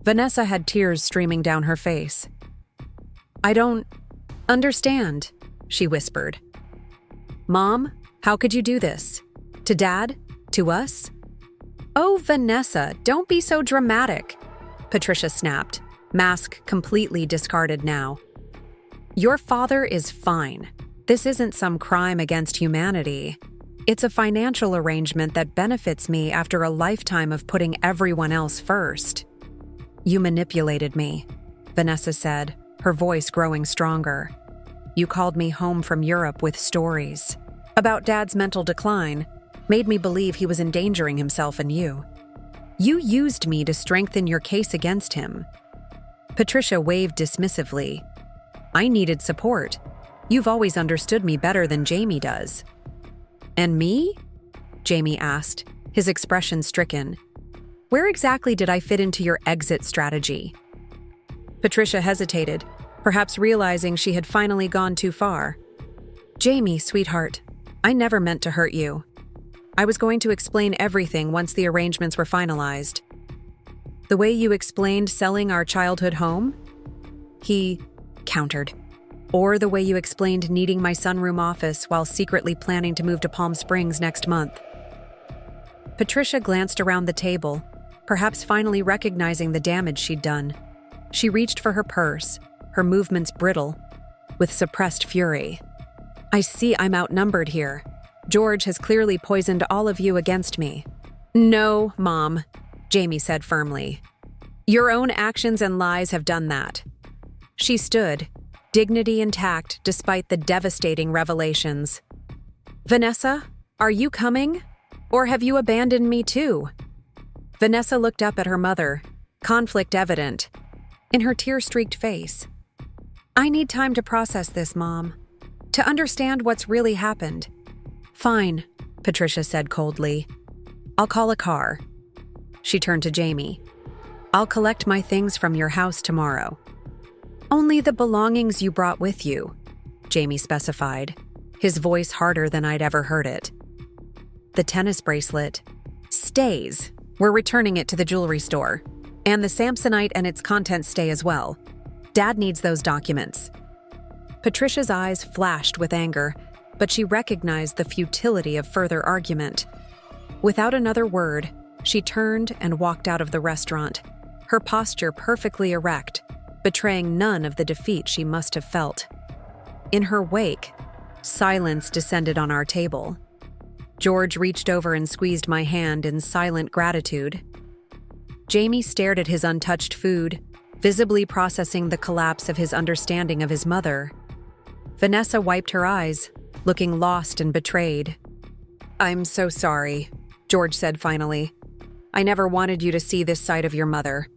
Vanessa had tears streaming down her face. "I don't understand," she whispered. "Mom, how could you do this? To Dad? To us?" "Oh, Vanessa, don't be so dramatic," Patricia snapped, mask completely discarded now. "Your father is fine. This isn't some crime against humanity. It's a financial arrangement that benefits me after a lifetime of putting everyone else first." "You manipulated me," Vanessa said, her voice growing stronger. "You called me home from Europe with stories about Dad's mental decline, made me believe he was endangering himself and you. You used me to strengthen your case against him." Patricia waved dismissively. "I needed support. You've always understood me better than Jamie does." "And me?" Jamie asked, his expression stricken. "Where exactly did I fit into your exit strategy?" Patricia hesitated, perhaps realizing she had finally gone too far. "Jamie, sweetheart, I never meant to hurt you. I was going to explain everything once the arrangements were finalized. The way you explained selling our childhood home?" He countered. "Or the way you explained needing my sunroom office while secretly planning to move to Palm Springs next month." Patricia glanced around the table, perhaps finally recognizing the damage she'd done. She reached for her purse, her movements brittle, with suppressed fury. "I see I'm outnumbered here. George has clearly poisoned all of you against me." "No, Mom," Jamie said firmly. "Your own actions and lies have done that." She stood, dignity intact despite the devastating revelations. "Vanessa, are you coming? Or have you abandoned me too?" Vanessa looked up at her mother, conflict evident in her tear-streaked face. "I need time to process this, Mom, to understand what's really happened." "Fine," Patricia said coldly. "I'll call a car." She turned to Jamie. "I'll collect my things from your house tomorrow." "Only the belongings you brought with you," Jamie specified, his voice harder than I'd ever heard it. "The tennis bracelet stays. We're returning it to the jewelry store. And the Samsonite and its contents stay as well. Dad needs those documents." Patricia's eyes flashed with anger, but she recognized the futility of further argument. Without another word, she turned and walked out of the restaurant, her posture perfectly erect, betraying none of the defeat she must have felt. In her wake, silence descended on our table. George reached over and squeezed my hand in silent gratitude. Jamie stared at his untouched food, visibly processing the collapse of his understanding of his mother. Vanessa wiped her eyes, looking lost and betrayed. "I'm so sorry," George said finally. "I never wanted you to see this side of your mother.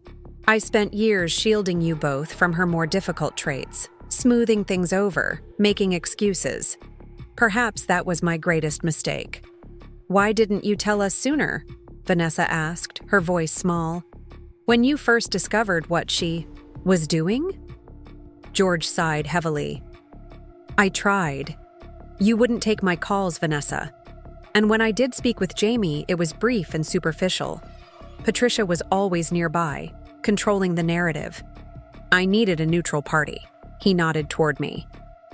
I spent years shielding you both from her more difficult traits, smoothing things over, making excuses. Perhaps that was my greatest mistake." "Why didn't you tell us sooner?" Vanessa asked, her voice small. "When you first discovered what she was doing?" George sighed heavily. "I tried. You wouldn't take my calls, Vanessa. And when I did speak with Jamie, it was brief and superficial. Patricia was always nearby, controlling the narrative. I needed a neutral party." He nodded toward me.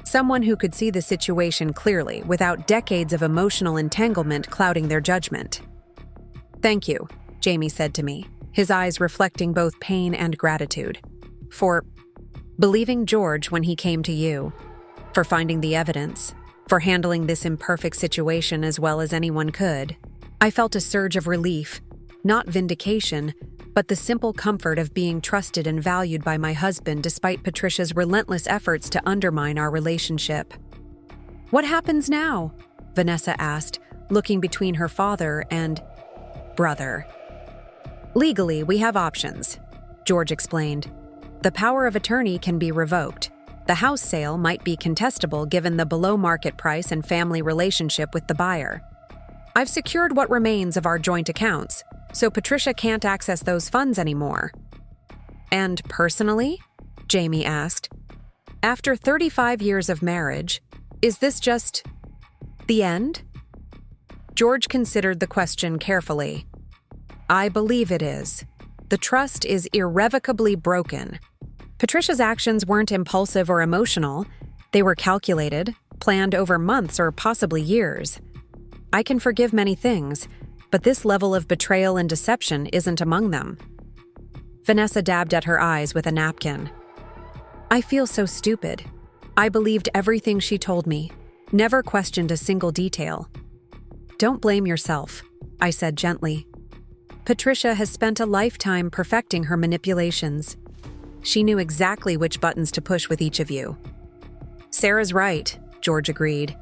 "Someone who could see the situation clearly without decades of emotional entanglement clouding their judgment." "Thank you," Jamie said to me, his eyes reflecting both pain and gratitude. "For believing George when he came to you. For finding the evidence. For handling this imperfect situation as well as anyone could." I felt a surge of relief, not vindication, but the simple comfort of being trusted and valued by my husband despite Patricia's relentless efforts to undermine our relationship. "What happens now?" Vanessa asked, looking between her father and brother. "Legally, we have options," George explained. "The power of attorney can be revoked. The house sale might be contestable given the below-market price and family relationship with the buyer. I've secured what remains of our joint accounts, so Patricia can't access those funds anymore." "And personally?" Jamie asked. "After 35 years of marriage, is this just the end?" George considered the question carefully. "I believe it is. The trust is irrevocably broken. Patricia's actions weren't impulsive or emotional. They were calculated, planned over months or possibly years. I can forgive many things, but this level of betrayal and deception isn't among them." Vanessa dabbed at her eyes with a napkin. "I feel so stupid. I believed everything she told me, never questioned a single detail." "Don't blame yourself," I said gently. "Patricia has spent a lifetime perfecting her manipulations. She knew exactly which buttons to push with each of you." "Sarah's right," George agreed.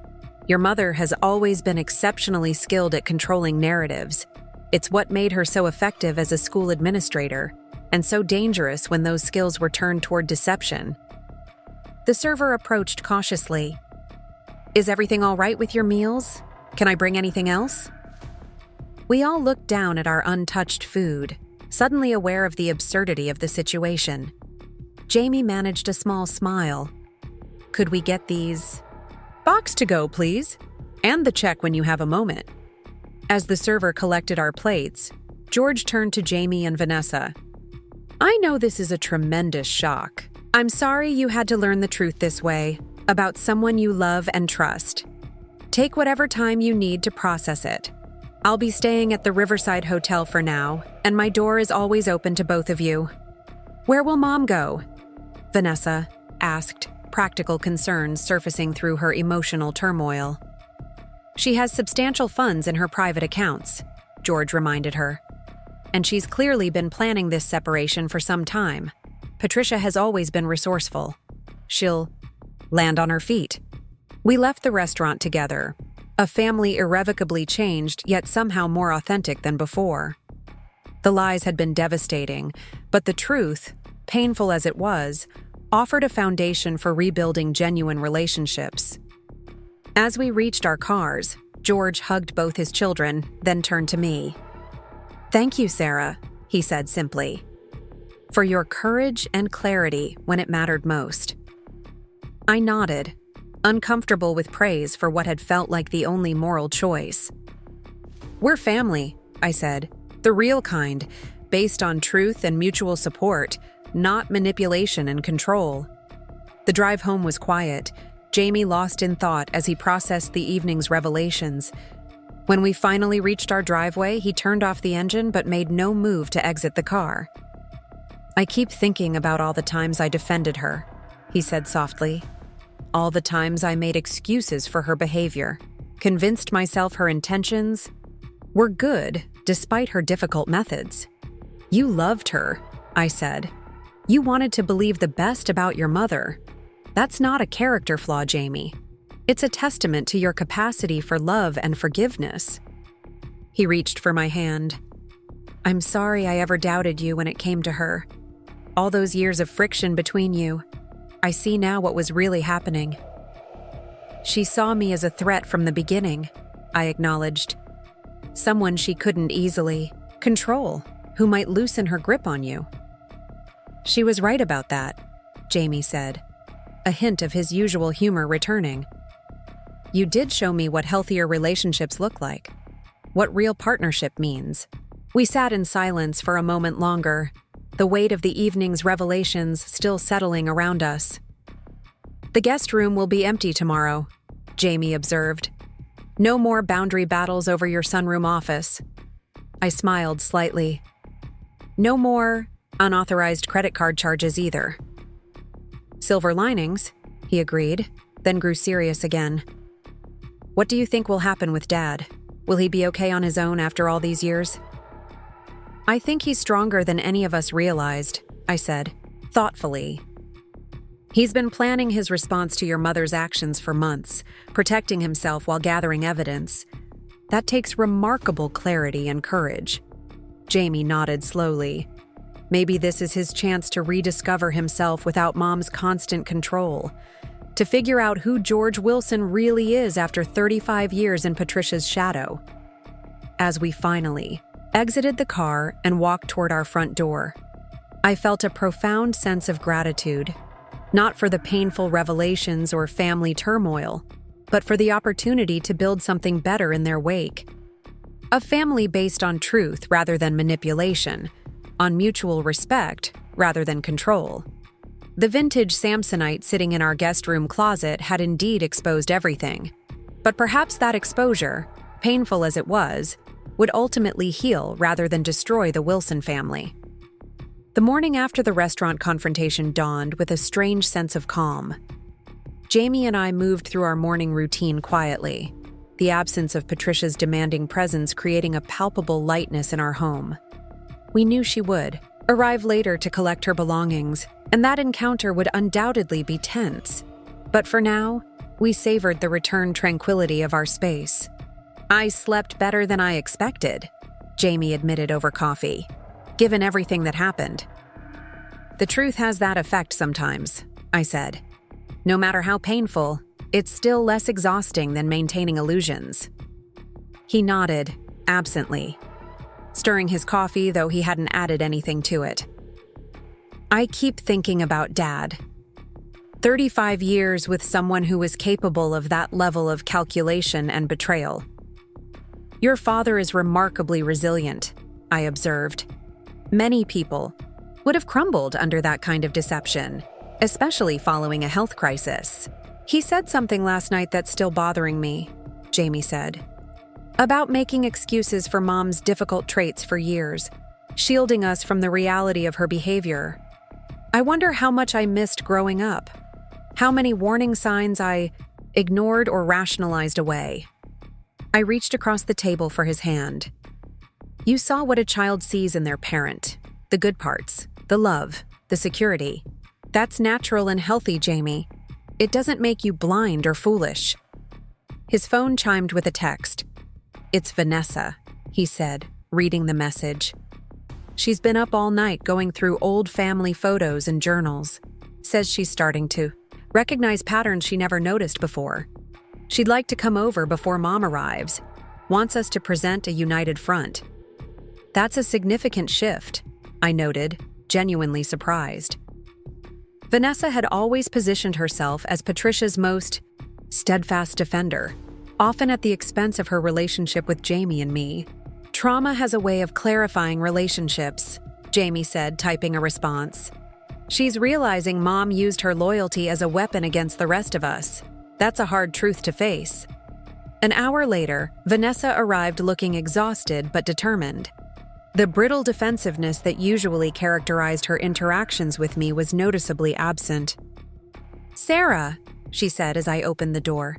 "Your mother has always been exceptionally skilled at controlling narratives. It's what made her so effective as a school administrator, and so dangerous when those skills were turned toward deception." The server approached cautiously. "Is everything all right with your meals? Can I bring anything else?" We all looked down at our untouched food, suddenly aware of the absurdity of the situation. Jamie managed a small smile. "Could we get these box to go, please? And the check when you have a moment." As the server collected our plates, George turned to Jamie and Vanessa. "I know this is a tremendous shock. I'm sorry you had to learn the truth this way, about someone you love and trust. Take whatever time you need to process it. I'll be staying at the Riverside Hotel for now, and my door is always open to both of you." "Where will Mom go?" Vanessa asked, practical concerns surfacing through her emotional turmoil. "She has substantial funds in her private accounts," George reminded her. "And she's clearly been planning this separation for some time. Patricia has always been resourceful. She'll land on her feet." We left the restaurant together, a family irrevocably changed yet somehow more authentic than before. The lies had been devastating, but the truth, painful as it was, offered a foundation for rebuilding genuine relationships. As we reached our cars, George hugged both his children, then turned to me. "Thank you, Sarah," he said simply, "for your courage and clarity when it mattered most." I nodded, uncomfortable with praise for what had felt like the only moral choice. "We're family," I said, "the real kind, based on truth and mutual support, not manipulation and control." The drive home was quiet, Jamie lost in thought as he processed the evening's revelations. When we finally reached our driveway, he turned off the engine but made no move to exit the car. I keep thinking about all the times I defended her, he said softly. All the times I made excuses for her behavior, convinced myself her intentions were good despite her difficult methods. You loved her, I said. You wanted to believe the best about your mother. That's not a character flaw, Jamie. It's a testament to your capacity for love and forgiveness. He reached for my hand. I'm sorry I ever doubted you when it came to her. All those years of friction between you. I see now what was really happening. She saw me as a threat from the beginning, I acknowledged. Someone she couldn't easily control, who might loosen her grip on you. She was right about that, Jamie said, a hint of his usual humor returning. You did show me what healthier relationships look like, what real partnership means. We sat in silence for a moment longer, the weight of the evening's revelations still settling around us. The guest room will be empty tomorrow, Jamie observed. No more boundary battles over your sunroom office. I smiled slightly. No more unauthorized credit card charges either. Silver linings, he agreed, then grew serious again. What do you think will happen with Dad? Will he be okay on his own after all these years? I think he's stronger than any of us realized, I said, thoughtfully. He's been planning his response to your mother's actions for months, protecting himself while gathering evidence. That takes remarkable clarity and courage. Jamie nodded slowly. Maybe this is his chance to rediscover himself without Mom's constant control, to figure out who George Wilson really is after 35 years in Patricia's shadow. As we finally exited the car and walked toward our front door, I felt a profound sense of gratitude, not for the painful revelations or family turmoil, but for the opportunity to build something better in their wake. A family based on truth rather than manipulation, on mutual respect rather than control. The vintage Samsonite sitting in our guest room closet had indeed exposed everything, but perhaps that exposure, painful as it was, would ultimately heal rather than destroy the Wilson family. The morning after the restaurant confrontation dawned with a strange sense of calm. Jamie and I moved through our morning routine quietly, the absence of Patricia's demanding presence creating a palpable lightness in our home. We knew she would arrive later to collect her belongings, and that encounter would undoubtedly be tense. But for now, we savored the returned tranquility of our space. I slept better than I expected, Jamie admitted over coffee, given everything that happened. The truth has that effect sometimes, I said. No matter how painful, it's still less exhausting than maintaining illusions. He nodded, absently, stirring his coffee though he hadn't added anything to it. I keep thinking about Dad. 35 years with someone who was capable of that level of calculation and betrayal. Your father is remarkably resilient, I observed. Many people would have crumbled under that kind of deception, especially following a health crisis. He said something last night that's still bothering me, Jamie said. About making excuses for Mom's difficult traits for years, shielding us from the reality of her behavior. I wonder how much I missed growing up. How many warning signs I ignored or rationalized away. I reached across the table for his hand. You saw what a child sees in their parent. The good parts, the love, the security. That's natural and healthy, Jamie. It doesn't make you blind or foolish. His phone chimed with a text. It's Vanessa, he said, reading the message. She's been up all night going through old family photos and journals. Says she's starting to recognize patterns she never noticed before. She'd like to come over before Mom arrives. Wants us to present a united front. That's a significant shift, I noted, genuinely surprised. Vanessa had always positioned herself as Patricia's most steadfast defender, often at the expense of her relationship with Jamie and me. Trauma has a way of clarifying relationships, Jamie said, typing a response. She's realizing Mom used her loyalty as a weapon against the rest of us. That's a hard truth to face. An hour later, Vanessa arrived looking exhausted but determined. The brittle defensiveness that usually characterized her interactions with me was noticeably absent. "Sarah," she said as I opened the door,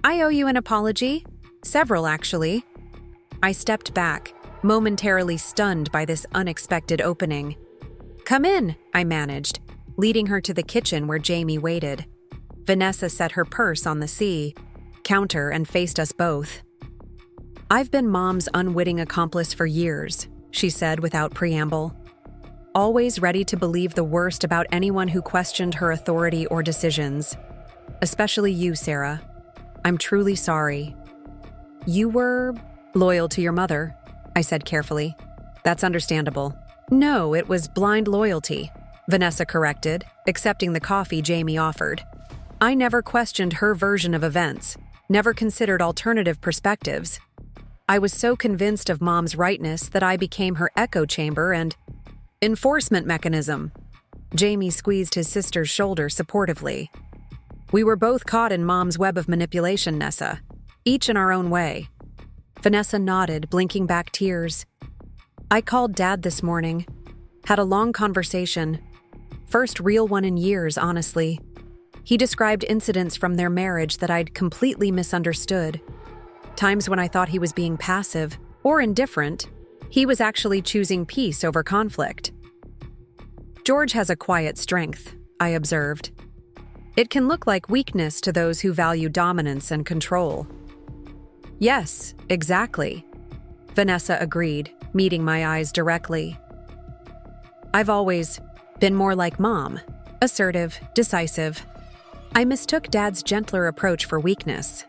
"I owe you an apology. Several, actually." I stepped back, momentarily stunned by this unexpected opening. "Come in," I managed, leading her to the kitchen where Jamie waited. Vanessa set her purse on the counter and faced us both. "I've been Mom's unwitting accomplice for years," she said without preamble. "Always ready to believe the worst about anyone who questioned her authority or decisions. Especially you, Sarah. I'm truly sorry." "You were loyal to your mother," I said carefully. "That's understandable." "No, it was blind loyalty," Vanessa corrected, accepting the coffee Jamie offered. "I never questioned her version of events, never considered alternative perspectives. I was so convinced of Mom's rightness that I became her echo chamber and enforcement mechanism." Jamie squeezed his sister's shoulder supportively. "We were both caught in Mom's web of manipulation, Nessa, each in our own way." Vanessa nodded, blinking back tears. "I called Dad this morning. Had a long conversation. First real one in years, honestly. He described incidents from their marriage that I'd completely misunderstood. Times when I thought he was being passive or indifferent. He was actually choosing peace over conflict. George has a quiet strength, I observed. It can look like weakness to those who value dominance and control." "Yes, exactly," Vanessa agreed, meeting my eyes directly. "I've always been more like Mom, assertive, decisive. I mistook Dad's gentler approach for weakness.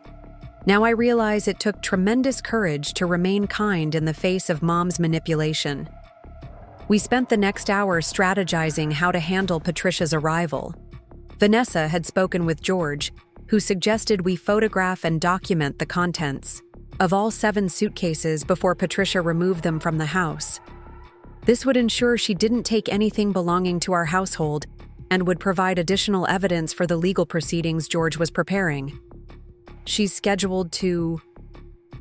Now I realize it took tremendous courage to remain kind in the face of Mom's manipulation." We spent the next hour strategizing how to handle Patricia's arrival. Vanessa had spoken with George, who suggested we photograph and document the contents of all 7 suitcases before Patricia removed them from the house. This would ensure she didn't take anything belonging to our household and would provide additional evidence for the legal proceedings George was preparing. "She's scheduled to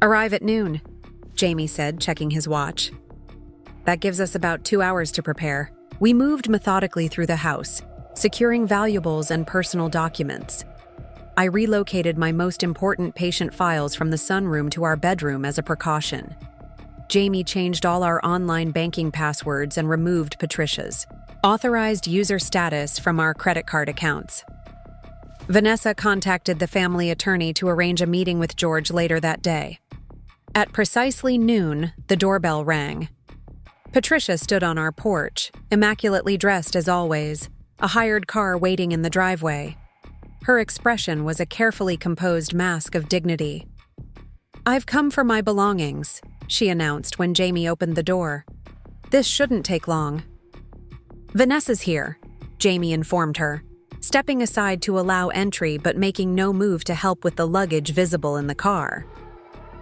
arrive at noon," Jamie said, checking his watch. "That gives us about 2 hours to prepare." We moved methodically through the house, securing valuables and personal documents. I relocated my most important patient files from the sunroom to our bedroom as a precaution. Jamie changed all our online banking passwords and removed Patricia's authorized user status from our credit card accounts. Vanessa contacted the family attorney to arrange a meeting with George later that day. At precisely noon, the doorbell rang. Patricia stood on our porch, immaculately dressed as always, a hired car waiting in the driveway. Her expression was a carefully composed mask of dignity. "I've come for my belongings," she announced when Jamie opened the door. "This shouldn't take long." "Vanessa's here," Jamie informed her, stepping aside to allow entry but making no move to help with the luggage visible in the car.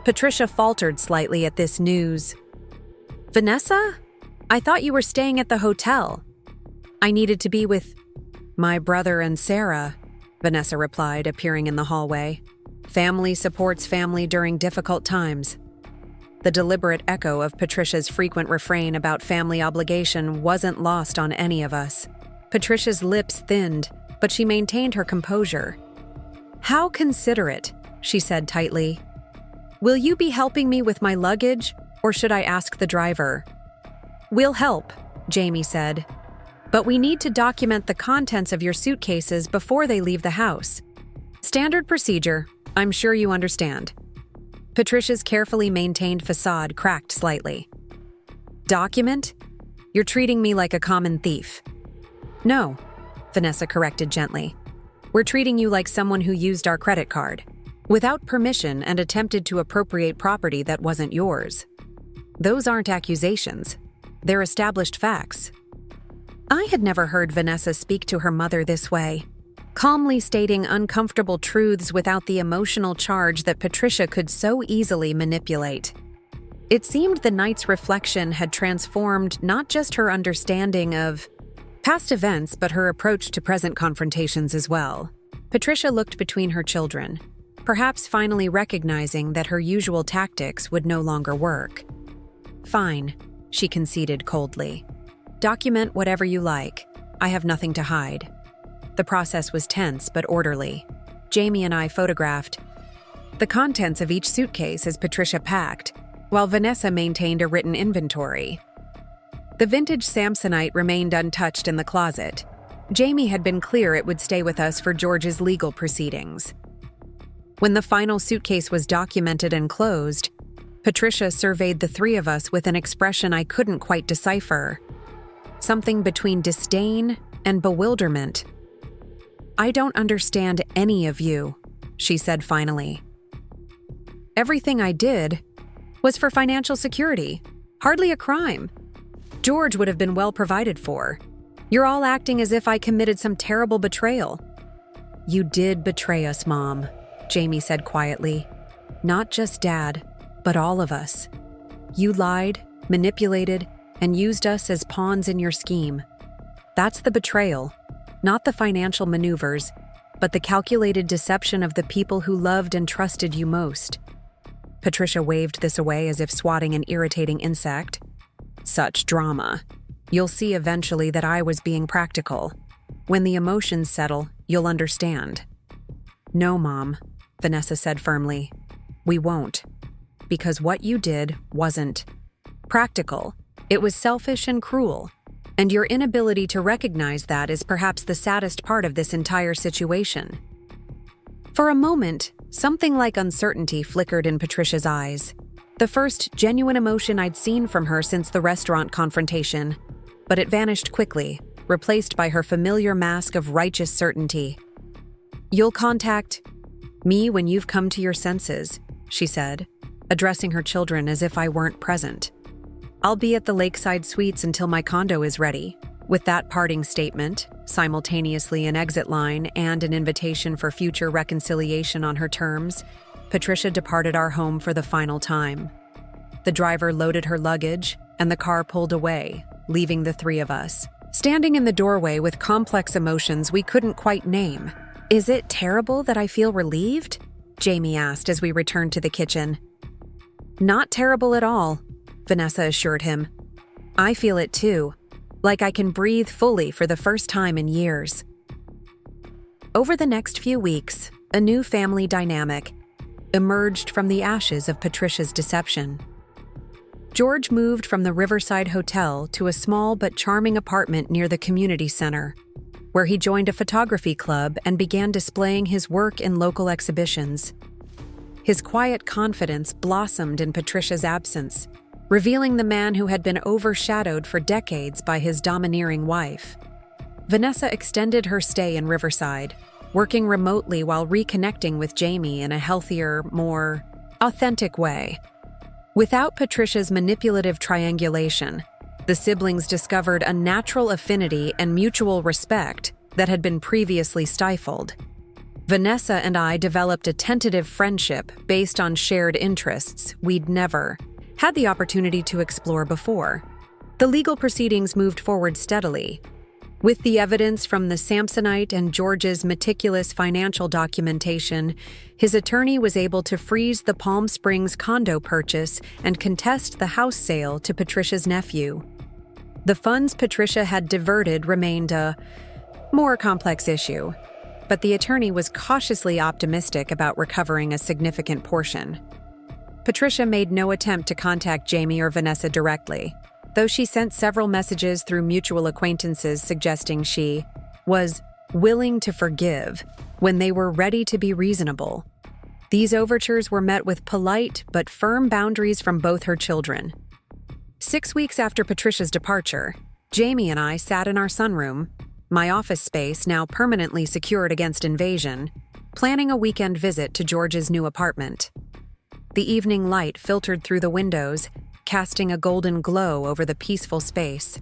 Patricia faltered slightly at this news. "Vanessa? I thought you were staying at the hotel." "I needed to be with my brother and Sarah," Vanessa replied, appearing in the hallway. "Family supports family during difficult times." The deliberate echo of Patricia's frequent refrain about family obligation wasn't lost on any of us. Patricia's lips thinned, but she maintained her composure. "How considerate," she said tightly. "Will you be helping me with my luggage, or should I ask the driver?" "We'll help," Jamie said. "But we need to document the contents of your suitcases before they leave the house. Standard procedure, I'm sure you understand." Patricia's carefully maintained facade cracked slightly. "Document? You're treating me like a common thief." "No," Vanessa corrected gently. "We're treating you like someone who used our credit card, without permission and attempted to appropriate property that wasn't yours. Those aren't accusations. They're established facts." I had never heard Vanessa speak to her mother this way, calmly stating uncomfortable truths without the emotional charge that Patricia could so easily manipulate. It seemed the night's reflection had transformed not just her understanding of past events, but her approach to present confrontations as well. Patricia looked between her children, perhaps finally recognizing that her usual tactics would no longer work. "Fine," she conceded coldly. Document whatever you like. I have nothing to hide. The process was tense but orderly. Jamie and I photographed the contents of each suitcase as Patricia packed, while Vanessa maintained a written inventory. The vintage Samsonite remained untouched in the closet. Jamie had been clear it would stay with us for George's legal proceedings. When the final suitcase was documented and closed, Patricia surveyed the three of us with an expression I couldn't quite decipher. Something between disdain and bewilderment. "I don't understand any of you," she said finally. "Everything I did was for financial security. Hardly a crime. George would have been well provided for. You're all acting as if I committed some terrible betrayal." "You did betray us, Mom," Jamie said quietly. "Not just Dad, but all of us. You lied, manipulated, and used us as pawns in your scheme. That's the betrayal, not the financial maneuvers, but the calculated deception of the people who loved and trusted you most." Patricia waved this away as if swatting an irritating insect. "Such drama. You'll see eventually that I was being practical. When the emotions settle, you'll understand." "No, Mom," Vanessa said firmly. "We won't. Because what you did wasn't practical. It was selfish and cruel. And your inability to recognize that is perhaps the saddest part of this entire situation." For a moment, something like uncertainty flickered in Patricia's eyes. The first genuine emotion I'd seen from her since the restaurant confrontation. But it vanished quickly, replaced by her familiar mask of righteous certainty. "You'll contact me when you've come to your senses," she said, addressing her children as if I weren't present. "I'll be at the Lakeside Suites until my condo is ready." With that parting statement, simultaneously an exit line and an invitation for future reconciliation on her terms, Patricia departed our home for the final time. The driver loaded her luggage, and the car pulled away, leaving the three of us, standing in the doorway with complex emotions we couldn't quite name. "Is it terrible that I feel relieved?" Jamie asked as we returned to the kitchen. "Not terrible at all," Vanessa assured him. "I feel it too, like I can breathe fully for the first time in years." Over the next few weeks, a new family dynamic emerged from the ashes of Patricia's deception. George moved from the Riverside Hotel to a small but charming apartment near the community center, where he joined a photography club and began displaying his work in local exhibitions. His quiet confidence blossomed in Patricia's absence, revealing the man who had been overshadowed for decades by his domineering wife. Vanessa extended her stay in Riverside, working remotely while reconnecting with Jamie in a healthier, more authentic way. Without Patricia's manipulative triangulation, the siblings discovered a natural affinity and mutual respect that had been previously stifled. Vanessa and I developed a tentative friendship based on shared interests we'd never had the opportunity to explore before. The legal proceedings moved forward steadily. With the evidence from the Samsonite and George's meticulous financial documentation, his attorney was able to freeze the Palm Springs condo purchase and contest the house sale to Patricia's nephew. The funds Patricia had diverted remained a more complex issue, but the attorney was cautiously optimistic about recovering a significant portion. Patricia made no attempt to contact Jamie or Vanessa directly, though she sent several messages through mutual acquaintances suggesting she was willing to forgive when they were ready to be reasonable. These overtures were met with polite but firm boundaries from both her children. 6 weeks after Patricia's departure, Jamie and I sat in our sunroom, my office space now permanently secured against invasion, planning a weekend visit to George's new apartment. The evening light filtered through the windows, casting a golden glow over the peaceful space.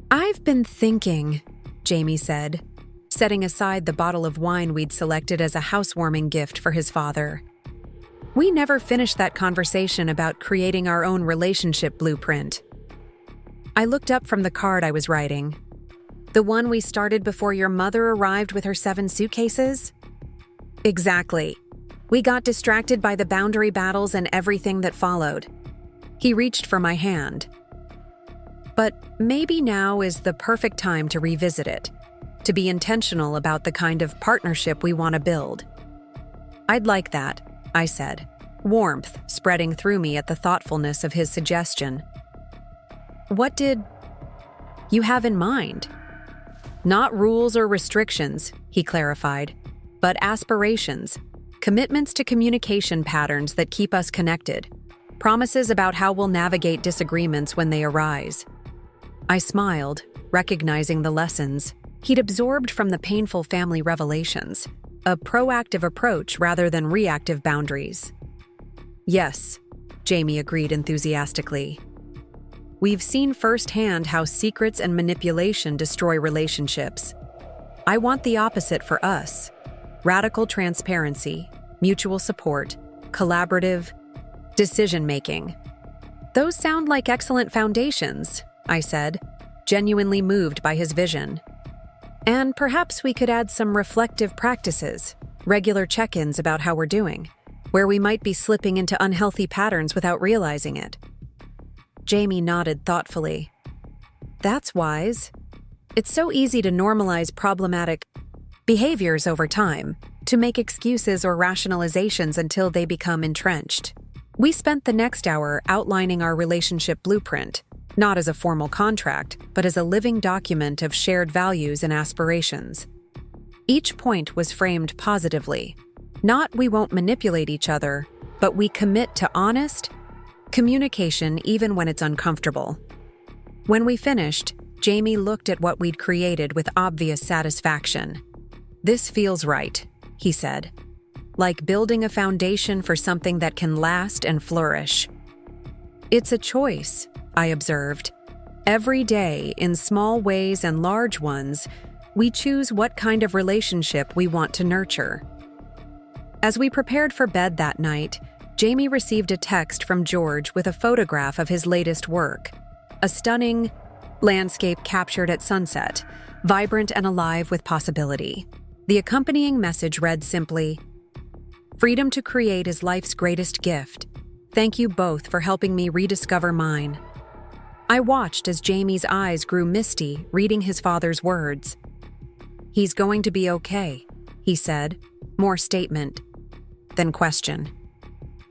"I've been thinking," Jamie said, setting aside the bottle of wine we'd selected as a housewarming gift for his father. We never finished that conversation about creating our own relationship blueprint. I looked up from the card I was writing. "The one we started before your mother arrived with her 7 suitcases?" "Exactly. We got distracted by the boundary battles and everything that followed." He reached for my hand. But maybe now is the perfect time to revisit it, to be intentional about the kind of partnership we want to build. I'd like that, I said, warmth spreading through me at the thoughtfulness of his suggestion. What did you have in mind? Not rules or restrictions, he clarified, but aspirations, commitments to communication patterns that keep us connected, promises about how we'll navigate disagreements when they arise. I smiled, recognizing the lessons he'd absorbed from the painful family revelations, a proactive approach rather than reactive boundaries. Yes, Jamie agreed enthusiastically. We've seen firsthand how secrets and manipulation destroy relationships. I want the opposite for us. Radical transparency, mutual support, collaborative decision-making. Those sound like excellent foundations, I said, genuinely moved by his vision. And perhaps we could add some reflective practices, regular check-ins about how we're doing, where we might be slipping into unhealthy patterns without realizing it. Jamie nodded thoughtfully. That's wise. It's so easy to normalize problematic behaviors over time, to make excuses or rationalizations until they become entrenched. We spent the next hour outlining our relationship blueprint, not as a formal contract, but as a living document of shared values and aspirations. Each point was framed positively. Not we won't manipulate each other, but we commit to honest communication even when it's uncomfortable. When we finished, Jamie looked at what we'd created with obvious satisfaction. This feels right, he said, like building a foundation for something that can last and flourish. It's a choice, I observed. Every day, in small ways and large ones, we choose what kind of relationship we want to nurture. As we prepared for bed that night, Jamie received a text from George with a photograph of his latest work, a stunning landscape captured at sunset, vibrant and alive with possibility. The accompanying message read simply, "Freedom to create is life's greatest gift. Thank you both for helping me rediscover mine." I watched as Jamie's eyes grew misty, reading his father's words. "He's going to be okay," he said, more statement than question.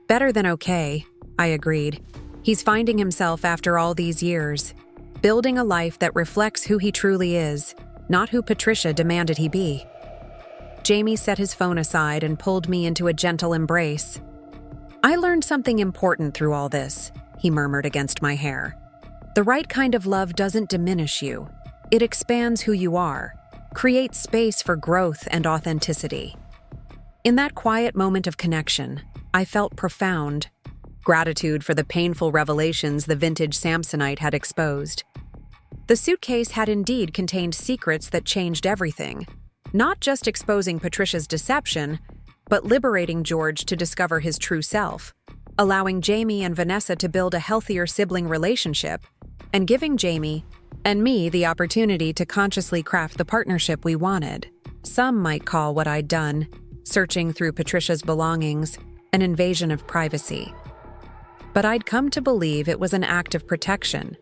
"Better than okay," I agreed. "He's finding himself after all these years, building a life that reflects who he truly is, not who Patricia demanded he be." Jamie set his phone aside and pulled me into a gentle embrace. "I learned something important through all this," he murmured against my hair. "The right kind of love doesn't diminish you. It expands who you are, creates space for growth and authenticity." In that quiet moment of connection, I felt profound gratitude for the painful revelations the vintage Samsonite had exposed. The suitcase had indeed contained secrets that changed everything, not just exposing Patricia's deception, but liberating George to discover his true self, allowing Jamie and Vanessa to build a healthier sibling relationship, and giving Jamie and me the opportunity to consciously craft the partnership we wanted. Some might call what I'd done, searching through Patricia's belongings, an invasion of privacy. But I'd come to believe it was an act of protection,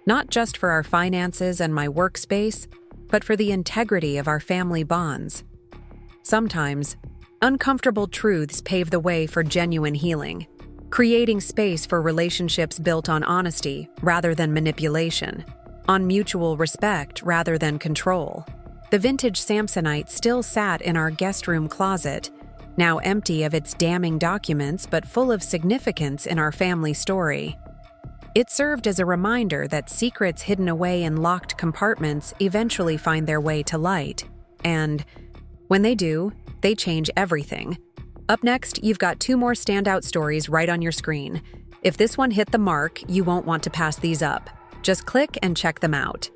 not just for our finances and my workspace, but for the integrity of our family bonds. Sometimes, uncomfortable truths pave the way for genuine healing, creating space for relationships built on honesty rather than manipulation, on mutual respect rather than control. The vintage Samsonite still sat in our guest room closet, now empty of its damning documents but full of significance in our family story. It served as a reminder that secrets hidden away in locked compartments eventually find their way to light. And when they do, they change everything. Up next, you've got 2 more standout stories right on your screen. If this one hit the mark, you won't want to pass these up. Just click and check them out.